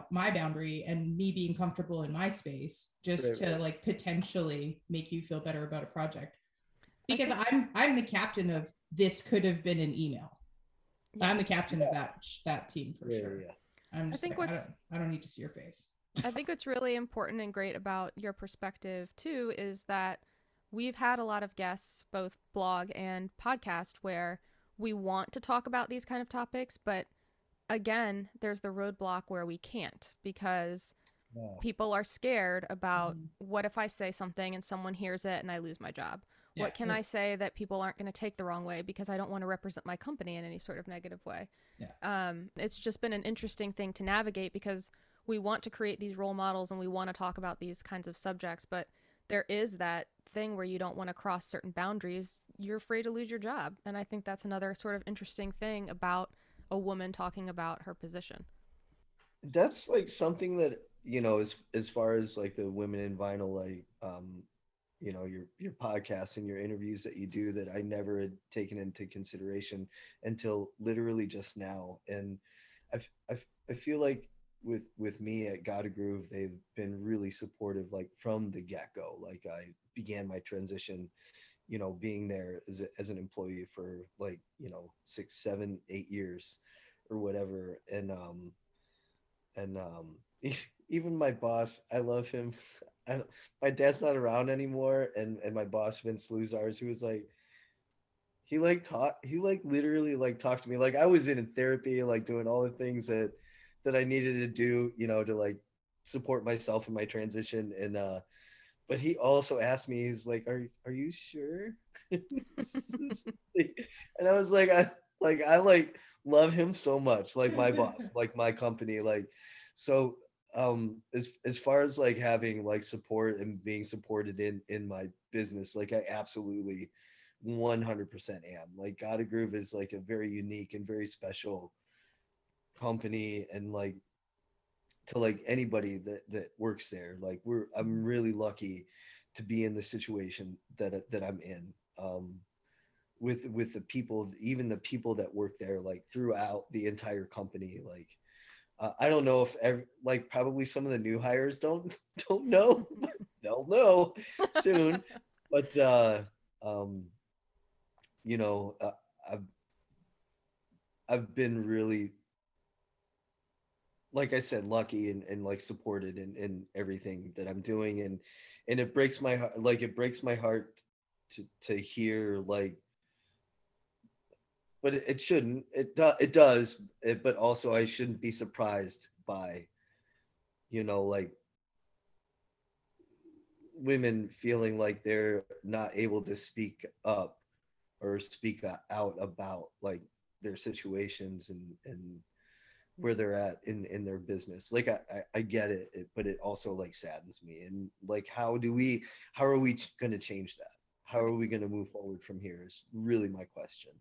my boundary and me being comfortable in my space just Right. to like potentially make you feel better about a project, I because think, I'm the captain of this could have been an email. yeah. I'm the captain of that team for Yeah. sure. Yeah. I'm I just think like, what's I don't need to see your face. I think what's really important and great about your perspective too is that we've had a lot of guests, both blog and podcast, where we want to talk about these kind of topics, but again, there's the roadblock where we can't, because Yeah. people are scared about Mhm. what if I say something and someone hears it and I lose my job? What can I say that people aren't going to take the wrong way because I don't want to represent my company in any sort of negative way? Yeah. It's just been an interesting thing to navigate because we want to create these role models and we want to talk about these kinds of subjects, but there is that thing where you don't want to cross certain boundaries. You're afraid to lose your job. And I think that's another sort of interesting thing about a woman talking about her position. That's like something that, as far as like the women in vinyl, like your podcasts and your interviews that you do, that I never had taken into consideration until literally just now. And I feel like with me at Gotta Groove, they've been really supportive, like from the get-go. Like I began my transition, being there as an employee for like 6, 7, 8 years or whatever. And even my boss, I love him. My dad's not around anymore, and my boss Vince Luzars, who was like, he literally like talked to me like I was in therapy, like doing all the things that I needed to do, to like support myself in my transition. And but he also asked me, he's like, are you sure? And I was like, I love him so much, like my boss, like my company, like. So as far as like having like support and being supported in my business, like I absolutely 100% am. Like Gotta Groove is like a very unique and very special company, and like to like anybody that works there, like I'm really lucky to be in the situation that I'm in, with the people, even the people that work there, like throughout the entire company. Like I don't know if like probably some of the new hires don't know, but they'll know soon. But you know, I've been really, like I said, lucky and like supported in everything that I'm doing, and it breaks my heart. Like it breaks my heart to hear, like, but it shouldn't. It does. But also I shouldn't be surprised by, like women feeling like they're not able to speak up or speak out about like their situations and where they're at in their business. Like I get it, but it also like saddens me. And like, how are we going to change that? How are we going to move forward from here is really my question.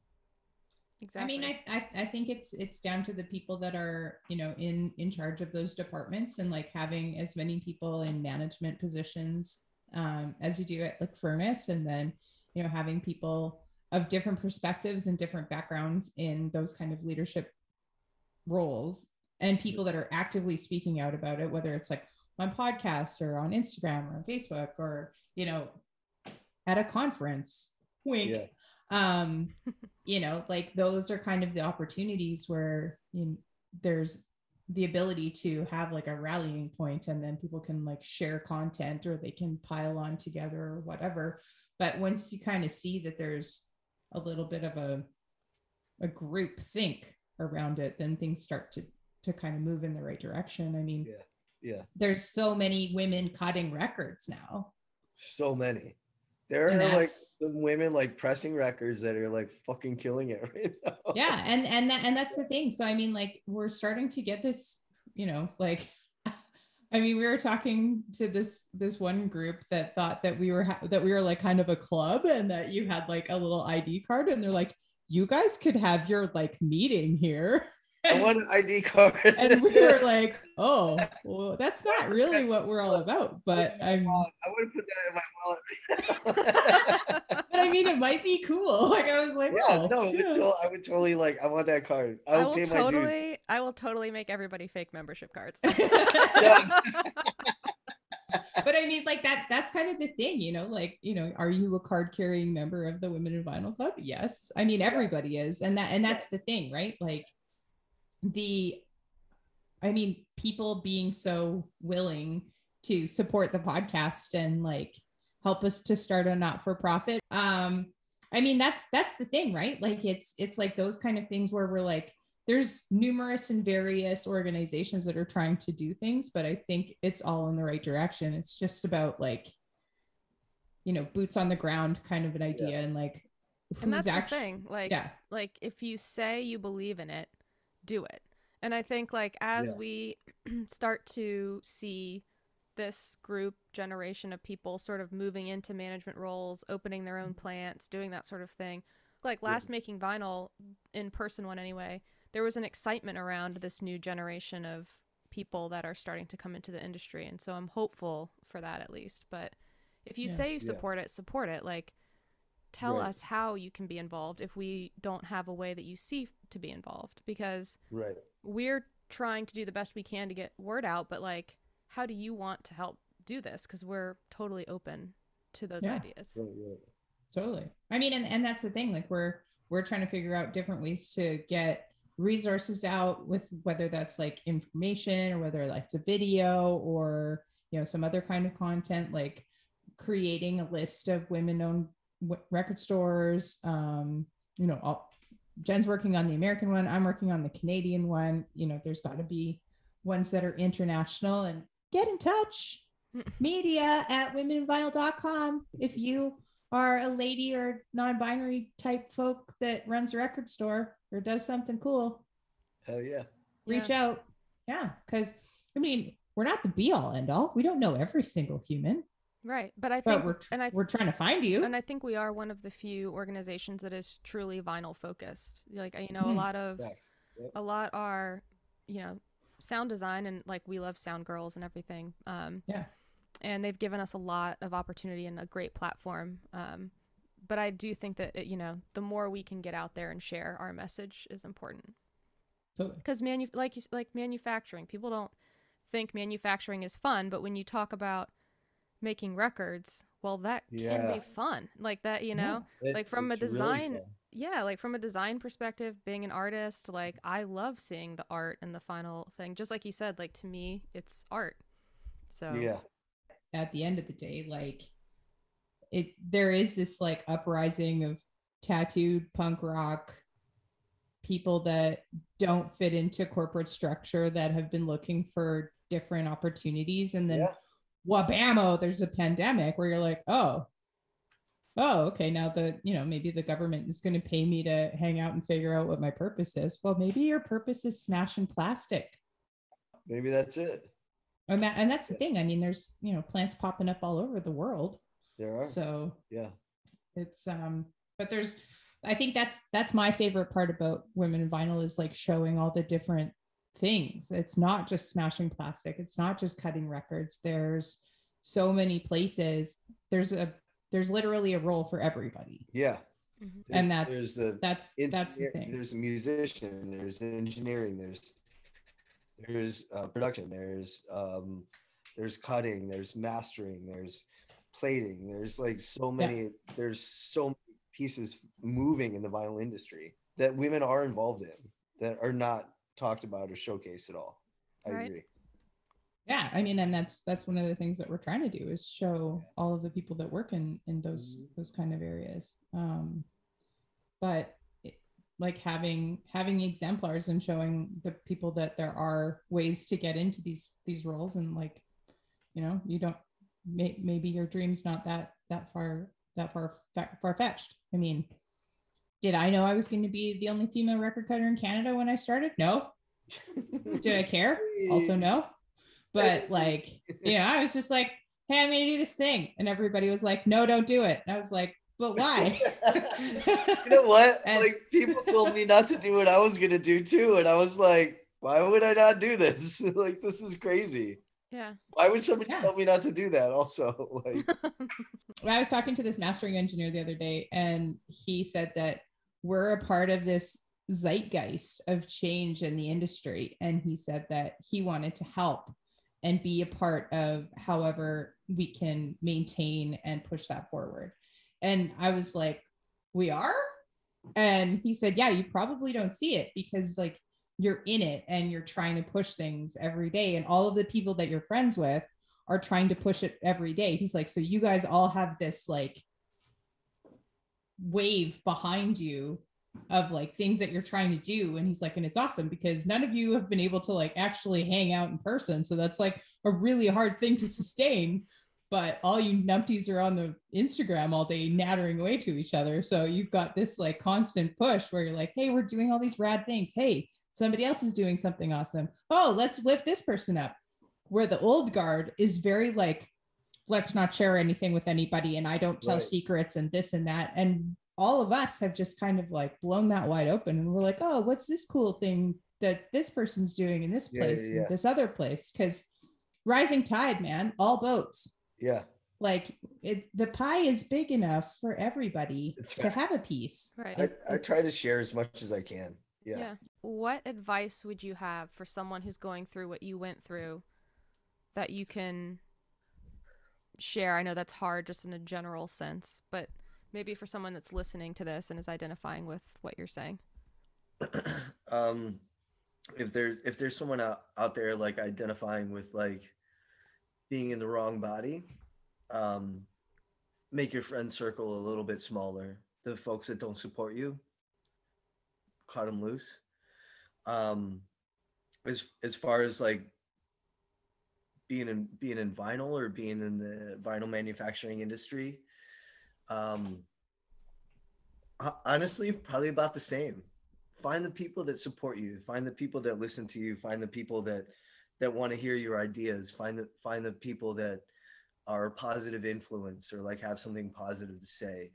Exactly. I mean, I think it's down to the people that are, in charge of those departments, and like having as many people in management positions as you do at like Furnace, and then, having people of different perspectives and different backgrounds in those kind of leadership roles, and people that are actively speaking out about it, whether it's like on podcasts or on Instagram or on Facebook or, at a conference, wink. Yeah. Like those are kind of the opportunities where there's the ability to have like a rallying point, and then people can like share content or they can pile on together or whatever. But once you kind of see that there's a little bit of a group think around it, then things start to kind of move in the right direction. I mean, yeah, there's so many women cutting records now. So many. There are like some women like pressing records that are like fucking killing it right now. Yeah, and that's the thing. So I mean, like we're starting to get this, like, I mean, we were talking to this one group that thought that we were like kind of a club, and that you had like a little ID card, and they're like, you guys could have your like meeting here. I want an ID card. And we were like, oh, well, that's not really what we're all about. But I would put that in my wallet. But I mean, it might be cool. Like I was like, yeah, no, yeah. I would totally like. I want that card. I will totally make everybody fake membership cards. But I mean, like that's kind of the thing, like, are you a card carrying member of the Women in Vinyl Club? Yes. I mean, everybody is. And that's the thing, right? Like people being so willing to support the podcast and like help us to start a not-for-profit. I mean, that's the thing, right? Like it's like those kind of things where we're like, there's numerous and various organizations that are trying to do things, but I think it's all in the right direction. It's just about like boots on the ground kind of an idea, and like and who's that's actually the thing, like if you say you believe in it, do it. And I think like as we start to see this group generation of people sort of moving into management roles, opening their own plants, doing that sort of thing, like last Making Vinyl, in person one anyway, there was an excitement around this new generation of people that are starting to come into the industry. And so I'm hopeful for that at least. But if you say you support it, like tell us how you can be involved if we don't have a way that you see to be involved, because we're trying to do the best we can to get word out, but like, how do you want to help do this? Because we're totally open to those ideas. Totally. I mean, and that's the thing, like we're trying to figure out different ways to get resources out, with whether that's like information or whether like it's a video or some other kind of content, like creating a list of women-owned record stores. Jen's working on the American one, I'm working on the Canadian one. There's got to be ones that are international, and get in touch. media@womeninvinyl.com if you are a lady or non-binary type folk that runs a record store or does something cool. Hell yeah. Reach out. Yeah, because I mean, we're not the be all end all. We don't know every single human. Right. But I think we're trying to find you. And I think we are one of the few organizations that is truly vinyl focused. Like, a lot are, sound design, and like we love sound girls and everything. And they've given us a lot of opportunity and a great platform. But I do think that, the more we can get out there and share our message is important. Because manufacturing, people don't think manufacturing is fun, but when you talk about making records, well, that can be fun, like that, like from a design, really like from a design perspective, being an artist, like I love seeing the art and the final thing, just like you said, like to me it's art. So at the end of the day, like there is this like uprising of tattooed punk rock people that don't fit into corporate structure, that have been looking for different opportunities, and then wabamo, there's a pandemic where you're like, oh, okay, now maybe the government is going to pay me to hang out and figure out what my purpose is. Well, maybe your purpose is smashing plastic. Maybe that's it. And that's the thing. I mean, there's plants popping up all over the world. There are. So it's but there's, I think that's my favorite part about Women in Vinyl, is like showing all the different things. It's not just smashing plastic. It's not just cutting records. There's so many places. There's literally a role for everybody. Yeah. And that's the thing. There's a musician, there's engineering, there's production, there's cutting, there's mastering, there's plating, there's like so many, there's so many pieces moving in the vinyl industry that women are involved in that are not talked about or showcased at all. I agree. Yeah, I mean, and that's one of the things that we're trying to do, is show all of the people that work in those kind of areas. But like having exemplars and showing the people that there are ways to get into these roles, and like, you don't, maybe your dream's not that far-fetched. I mean, did I know I was going to be the only female record cutter in Canada when I started? No. Did I care? Also no. But like, I was just like, hey, I'm going to do this thing. And everybody was like, no, don't do it. And I was like, but why? You know what? Like, people told me not to do what I was going to do too. And I was like, why would I not do this? Like, this is crazy. Yeah. Why would somebody tell me not to do that also? Like, I was talking to this mastering engineer the other day, and he said that we're a part of this zeitgeist of change in the industry. And he said that he wanted to help and be a part of however we can maintain and push that forward. And I was like, we are? And he said, yeah, you probably don't see it because like you're in it and you're trying to push things every day. And all of the people that you're friends with are trying to push it every day. He's like, so you guys all have this like wave behind you of like things that you're trying to do. And he's like, and it's awesome because none of you have been able to like actually hang out in person. So that's like a really hard thing to sustain. but all you numpties are on the Instagram all day nattering away to each other. So you've got this like constant push where you're like, hey, we're doing all these rad things. Hey, somebody else is doing something awesome. Oh, let's lift this person up. Where the old guard is very like, let's not share anything with anybody, and I don't tell secrets and this and that. And all of us have just kind of like blown that wide open, and we're like, oh, what's this cool thing that this person's doing in this place and this other place? Because rising tide, man, all boats. Yeah. Like the pie is big enough for everybody to have a piece. Right. I try to share as much as I can. Yeah. What advice would you have for someone who's going through what you went through that you can share? I know that's hard just in a general sense, but maybe for someone that's listening to this and is identifying with what you're saying. If there's someone out there like identifying with like being in the wrong body, make your friend circle a little bit smaller. The folks that don't support you, cut them loose. As far as like being in vinyl or being in the vinyl manufacturing industry, honestly, probably about the same. Find the people that support you, find the people that listen to you, find the people that want to hear your ideas, find the people that are a positive influence or like have something positive to say.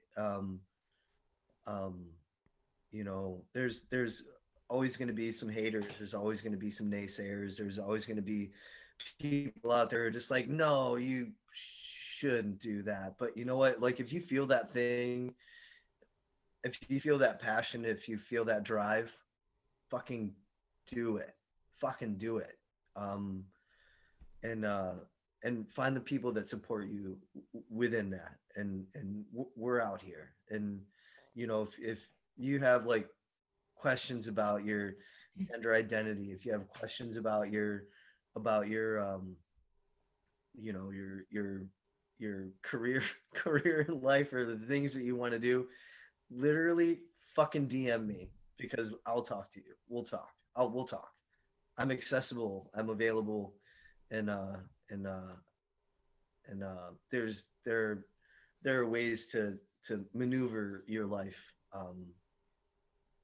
You know, there's always going to be some haters, there's always going to be some naysayers, there's always going to be people out there just like, no, you shouldn't do that. But you know what, like if you feel that thing, if you feel that passion, if you feel that drive, fucking do it. And find the people that support you within that. And we're out here. And you know, if you have like questions about your gender identity, if you have questions about your you know, your career in life or the things that you want to do, literally fucking DM me, because I'll talk to you. We'll talk. We'll talk. I'm accessible. I'm available. And there are ways to maneuver your life.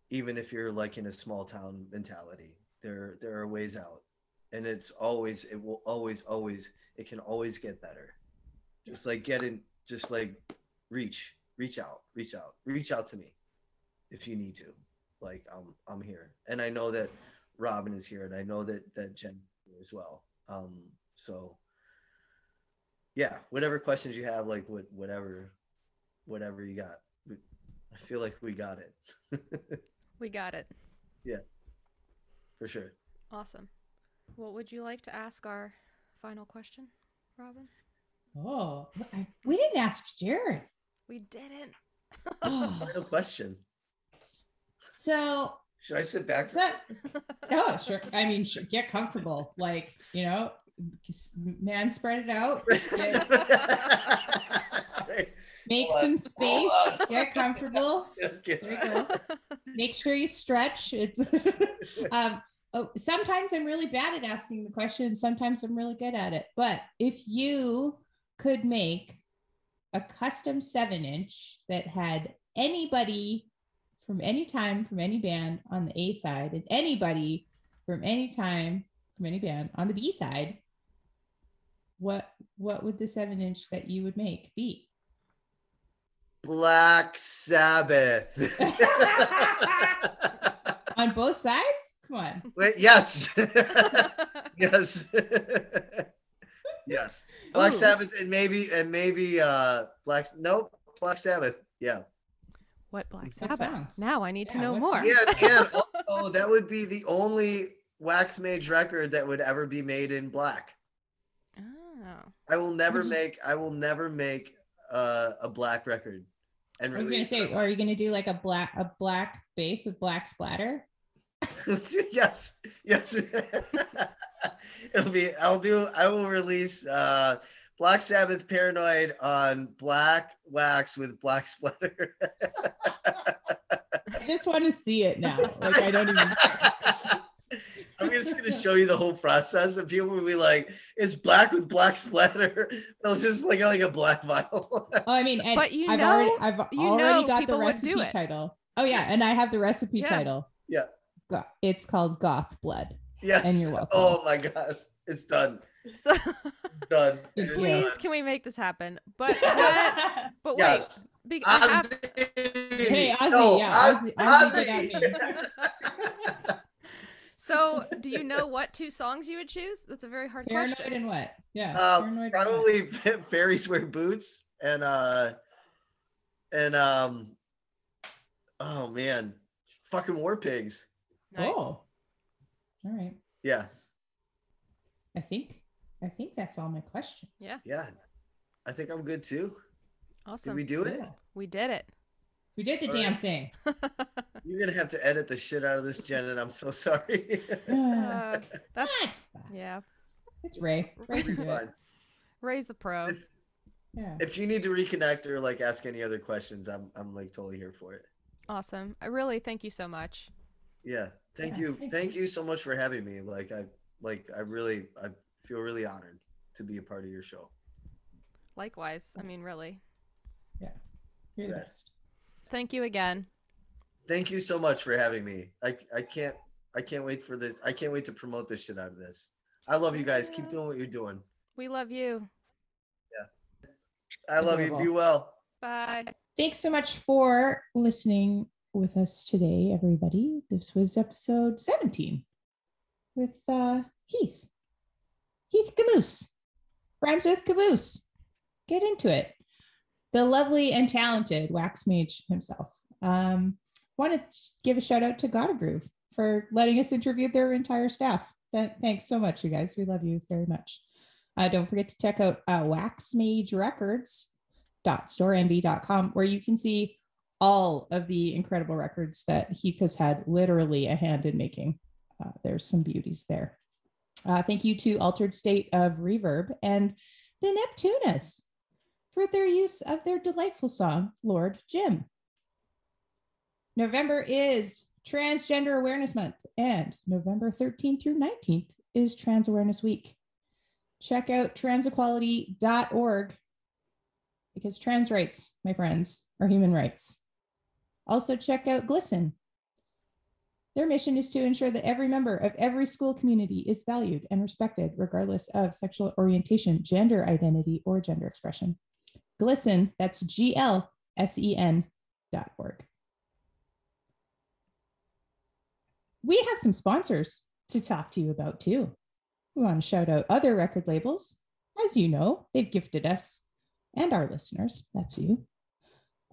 Even if you're like in a small town mentality, there are ways out, and it can always get better. Just like reach out to me if you need to. Like I'm here, and I know that Robin is here, and I know that Jen is here as well. So yeah, whatever questions you have, like whatever you got, I feel like we got it. We got it. Yeah, for sure. Awesome. What would you like to ask our final question, Robin? Oh, we didn't ask Jared. We didn't. Final question. So should I sit back? Oh, sure. I mean, get comfortable. Like, you know, man, spread it out. Make some space. Get comfortable. Okay. There you go. Make sure you stretch. It's sometimes I'm really bad at asking the question. Sometimes I'm really good at it. But if you could make a custom 7-inch that had anybody from any time, from any band on the A side, and anybody from any time, from any band on the B side, what would the 7-inch that you would make be? Black Sabbath. On both sides? Come on. Wait, yes. Yes. Yes. Black Sabbath and maybe Black Sabbath. Yeah. What Black Sabbath? Now I need to know more. Yeah, and also that would be the only Wax Mage record that would ever be made in black. Oh. I will never make a black record. And I was gonna say, are you gonna do like a black bass with black splatter? Yes. I will release Black Sabbath Paranoid on black wax with black splatter. I just want to see it now. Like I don't even I'm just gonna show you the whole process, and people will be like, "It's black with black splatter." They'll just like a black vinyl. Oh, I mean, and But you I've know, already got the people would do recipe it. title. Oh yeah, and I have the recipe title. Yeah. It's called Goth Blood. Yes. And you're welcome. Oh my God, it's done. So It's done. It is please, done. can we make this happen? But what? But Yes. wait. Ozzy. Hey, Ozzy, No, yeah, Ozzy Ozzy. did that name. So, do you know what 2 songs you would choose? That's a very hard Paranoid question. and what? Yeah. Paranoid Probably fairies wear boots and oh man, fucking war pigs. Nice. Oh. All right. Yeah. I think that's all my questions. Yeah. Yeah. I think I'm good too. Awesome. Did we do it? Cool. We did it. We did the All damn right. thing. You're gonna have to edit the shit out of this, Jen, and I'm so sorry. That's That's fine. yeah. It's Ray. Ray can do it. Fine. Ray's the pro. Yeah. If you need to reconnect or like ask any other questions, I'm like totally here for it. Awesome. I really thank you so much. Yeah. Thank Yeah, you. thanks. Thank you so much for having me. I feel really honored to be a part of your show. Likewise. I mean, really. Yeah. You're the Right. best. Thank you again. Thank you so much for having me. I can't wait for this. I can't wait to promote this shit out of this. I love you guys. Keep doing what you're doing. We love you. I love you. Adorable. Be well. Bye. Thanks so much for listening with us today, everybody. This was episode 17 with Heath. Heath Gmucs. Rhymes with caboose. Get into it. The lovely and talented wax mage himself. Want to give a shout out to Gotta Groove for letting us interview their entire staff. Thanks so much, you guys. We love you very much. Don't forget to check out waxmagerecords.storenvy.com, where you can see all of the incredible records that Heath has had literally a hand in making. There's some beauties there. Thank you to Altered State of Reverb and the Neptunas for their use of their delightful song, Lord Jim. November is Transgender Awareness Month, and November 13th through 19th is Trans Awareness Week. Check out transequality.org because trans rights, my friends, are human rights. Also check out GLSEN. Their mission is to ensure that every member of every school community is valued and respected, regardless of sexual orientation, gender identity, or gender expression. GLSEN, that's GLSEN.org. We have some sponsors to talk to you about too. We want to shout out other record labels. As you know, they've gifted us and our listeners, that's you,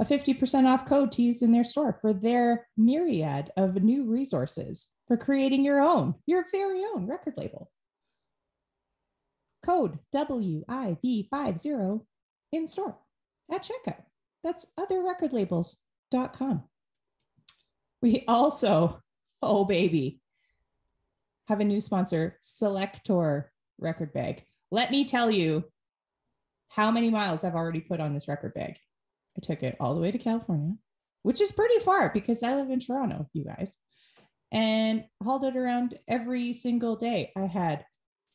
a 50% off code to use in their store for their myriad of new resources for creating your very own record label. Code WIV50 in store at checkout. That's otherrecordlabels.com. We also, oh baby, have a new sponsor, Selector Record Bag. Let me tell you how many miles I've already put on this record bag. I took it all the way to California, which is pretty far because I live in Toronto, you guys, and hauled it around every single day. I had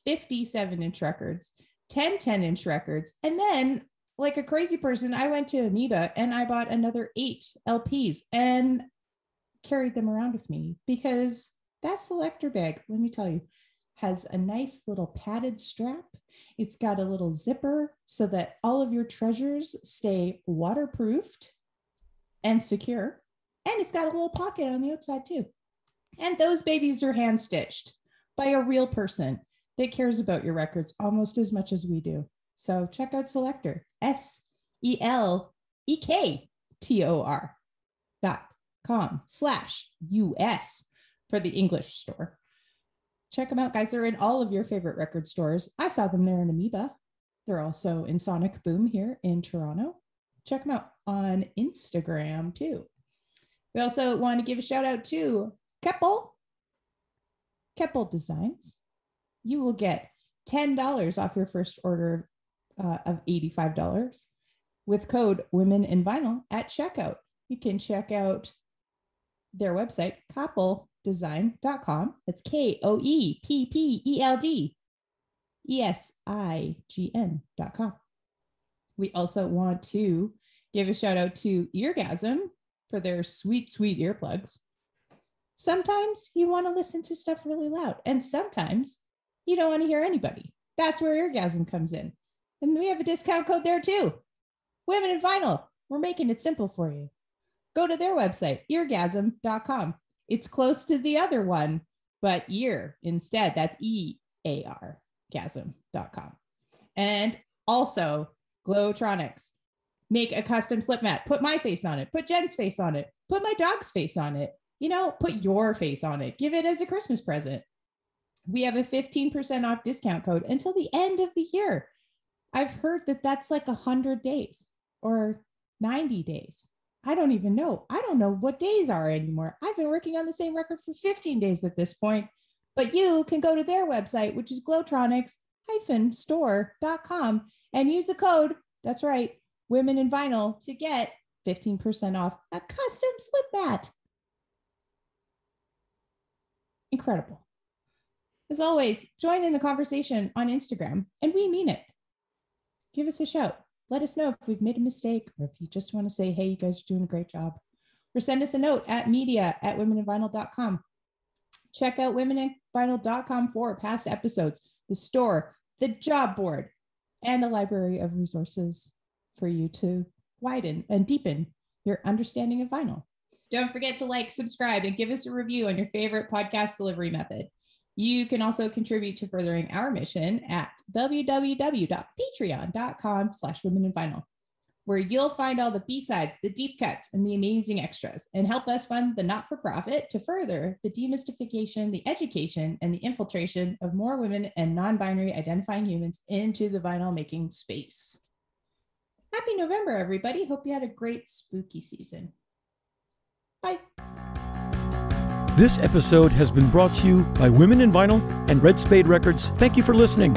57-inch records, 10 10-inch records, and then, like a crazy person, I went to Amoeba and I bought another 8 LPs and carried them around with me because that selector bag, let me tell you, has a nice little padded strap. It's got a little zipper so that all of your treasures stay waterproofed and secure. And it's got a little pocket on the outside too. And those babies are hand stitched by a real person that cares about your records almost as much as we do. So check out Selector, SELEKTOR.com/US for the English store. Check them out, guys. They're in all of your favorite record stores. I saw them there in Amoeba. They're also in Sonic Boom here in Toronto. Check them out on Instagram too. We also want to give a shout out to Keppel Designs. You will get $10 off your first order of $85 with code Women in Vinyl at checkout. You can check out their website, Keppel, koeppeld.design.com. That's KOEPPELDESIGN.com. We also want to give a shout out to Eargasm for their sweet, sweet earplugs. Sometimes you want to listen to stuff really loud, and sometimes you don't want to hear anybody. That's where Eargasm comes in. And we have a discount code there too. Women in Vinyl. We're making it simple for you. Go to their website, eargasm.com. It's close to the other one, but ear instead. That's EAR, gasm.com. And also, Glowtronics. Make a custom slip mat. Put my face on it. Put Jen's face on it. Put my dog's face on it. You know, put your face on it. Give it as a Christmas present. We have a 15% off discount code until the end of the year. I've heard that that's like 100 days or 90 days. I don't even know. I don't know what days are anymore. I've been working on the same record for 15 days at this point, but you can go to their website, which is glowtronics-store.com, and use the code, that's right, Women in Vinyl, to get 15% off a custom slip mat. Incredible. As always, join in the conversation on Instagram, and we mean it. Give us a shout. Let us know if we've made a mistake, or if you just want to say, hey, you guys are doing a great job. Or send us a note at media@womeninvinyl.com. Check out womeninvinyl.com for past episodes, the store, the job board, and a library of resources for you to widen and deepen your understanding of vinyl. Don't forget to like, subscribe, and give us a review on your favorite podcast delivery method. You can also contribute to furthering our mission at www.patreon.com/womeninvinyl, where you'll find all the B-sides, the deep cuts, and the amazing extras, and help us fund the not-for-profit to further the demystification, the education, and the infiltration of more women and non-binary identifying humans into the vinyl making space. Happy November, everybody. Hope you had a great spooky season. Bye. This episode has been brought to you by Women in Vinyl and Red Spade Records. Thank you for listening.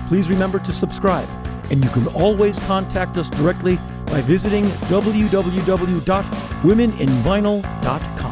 Please remember to subscribe, and you can always contact us directly by visiting www.womeninvinyl.com.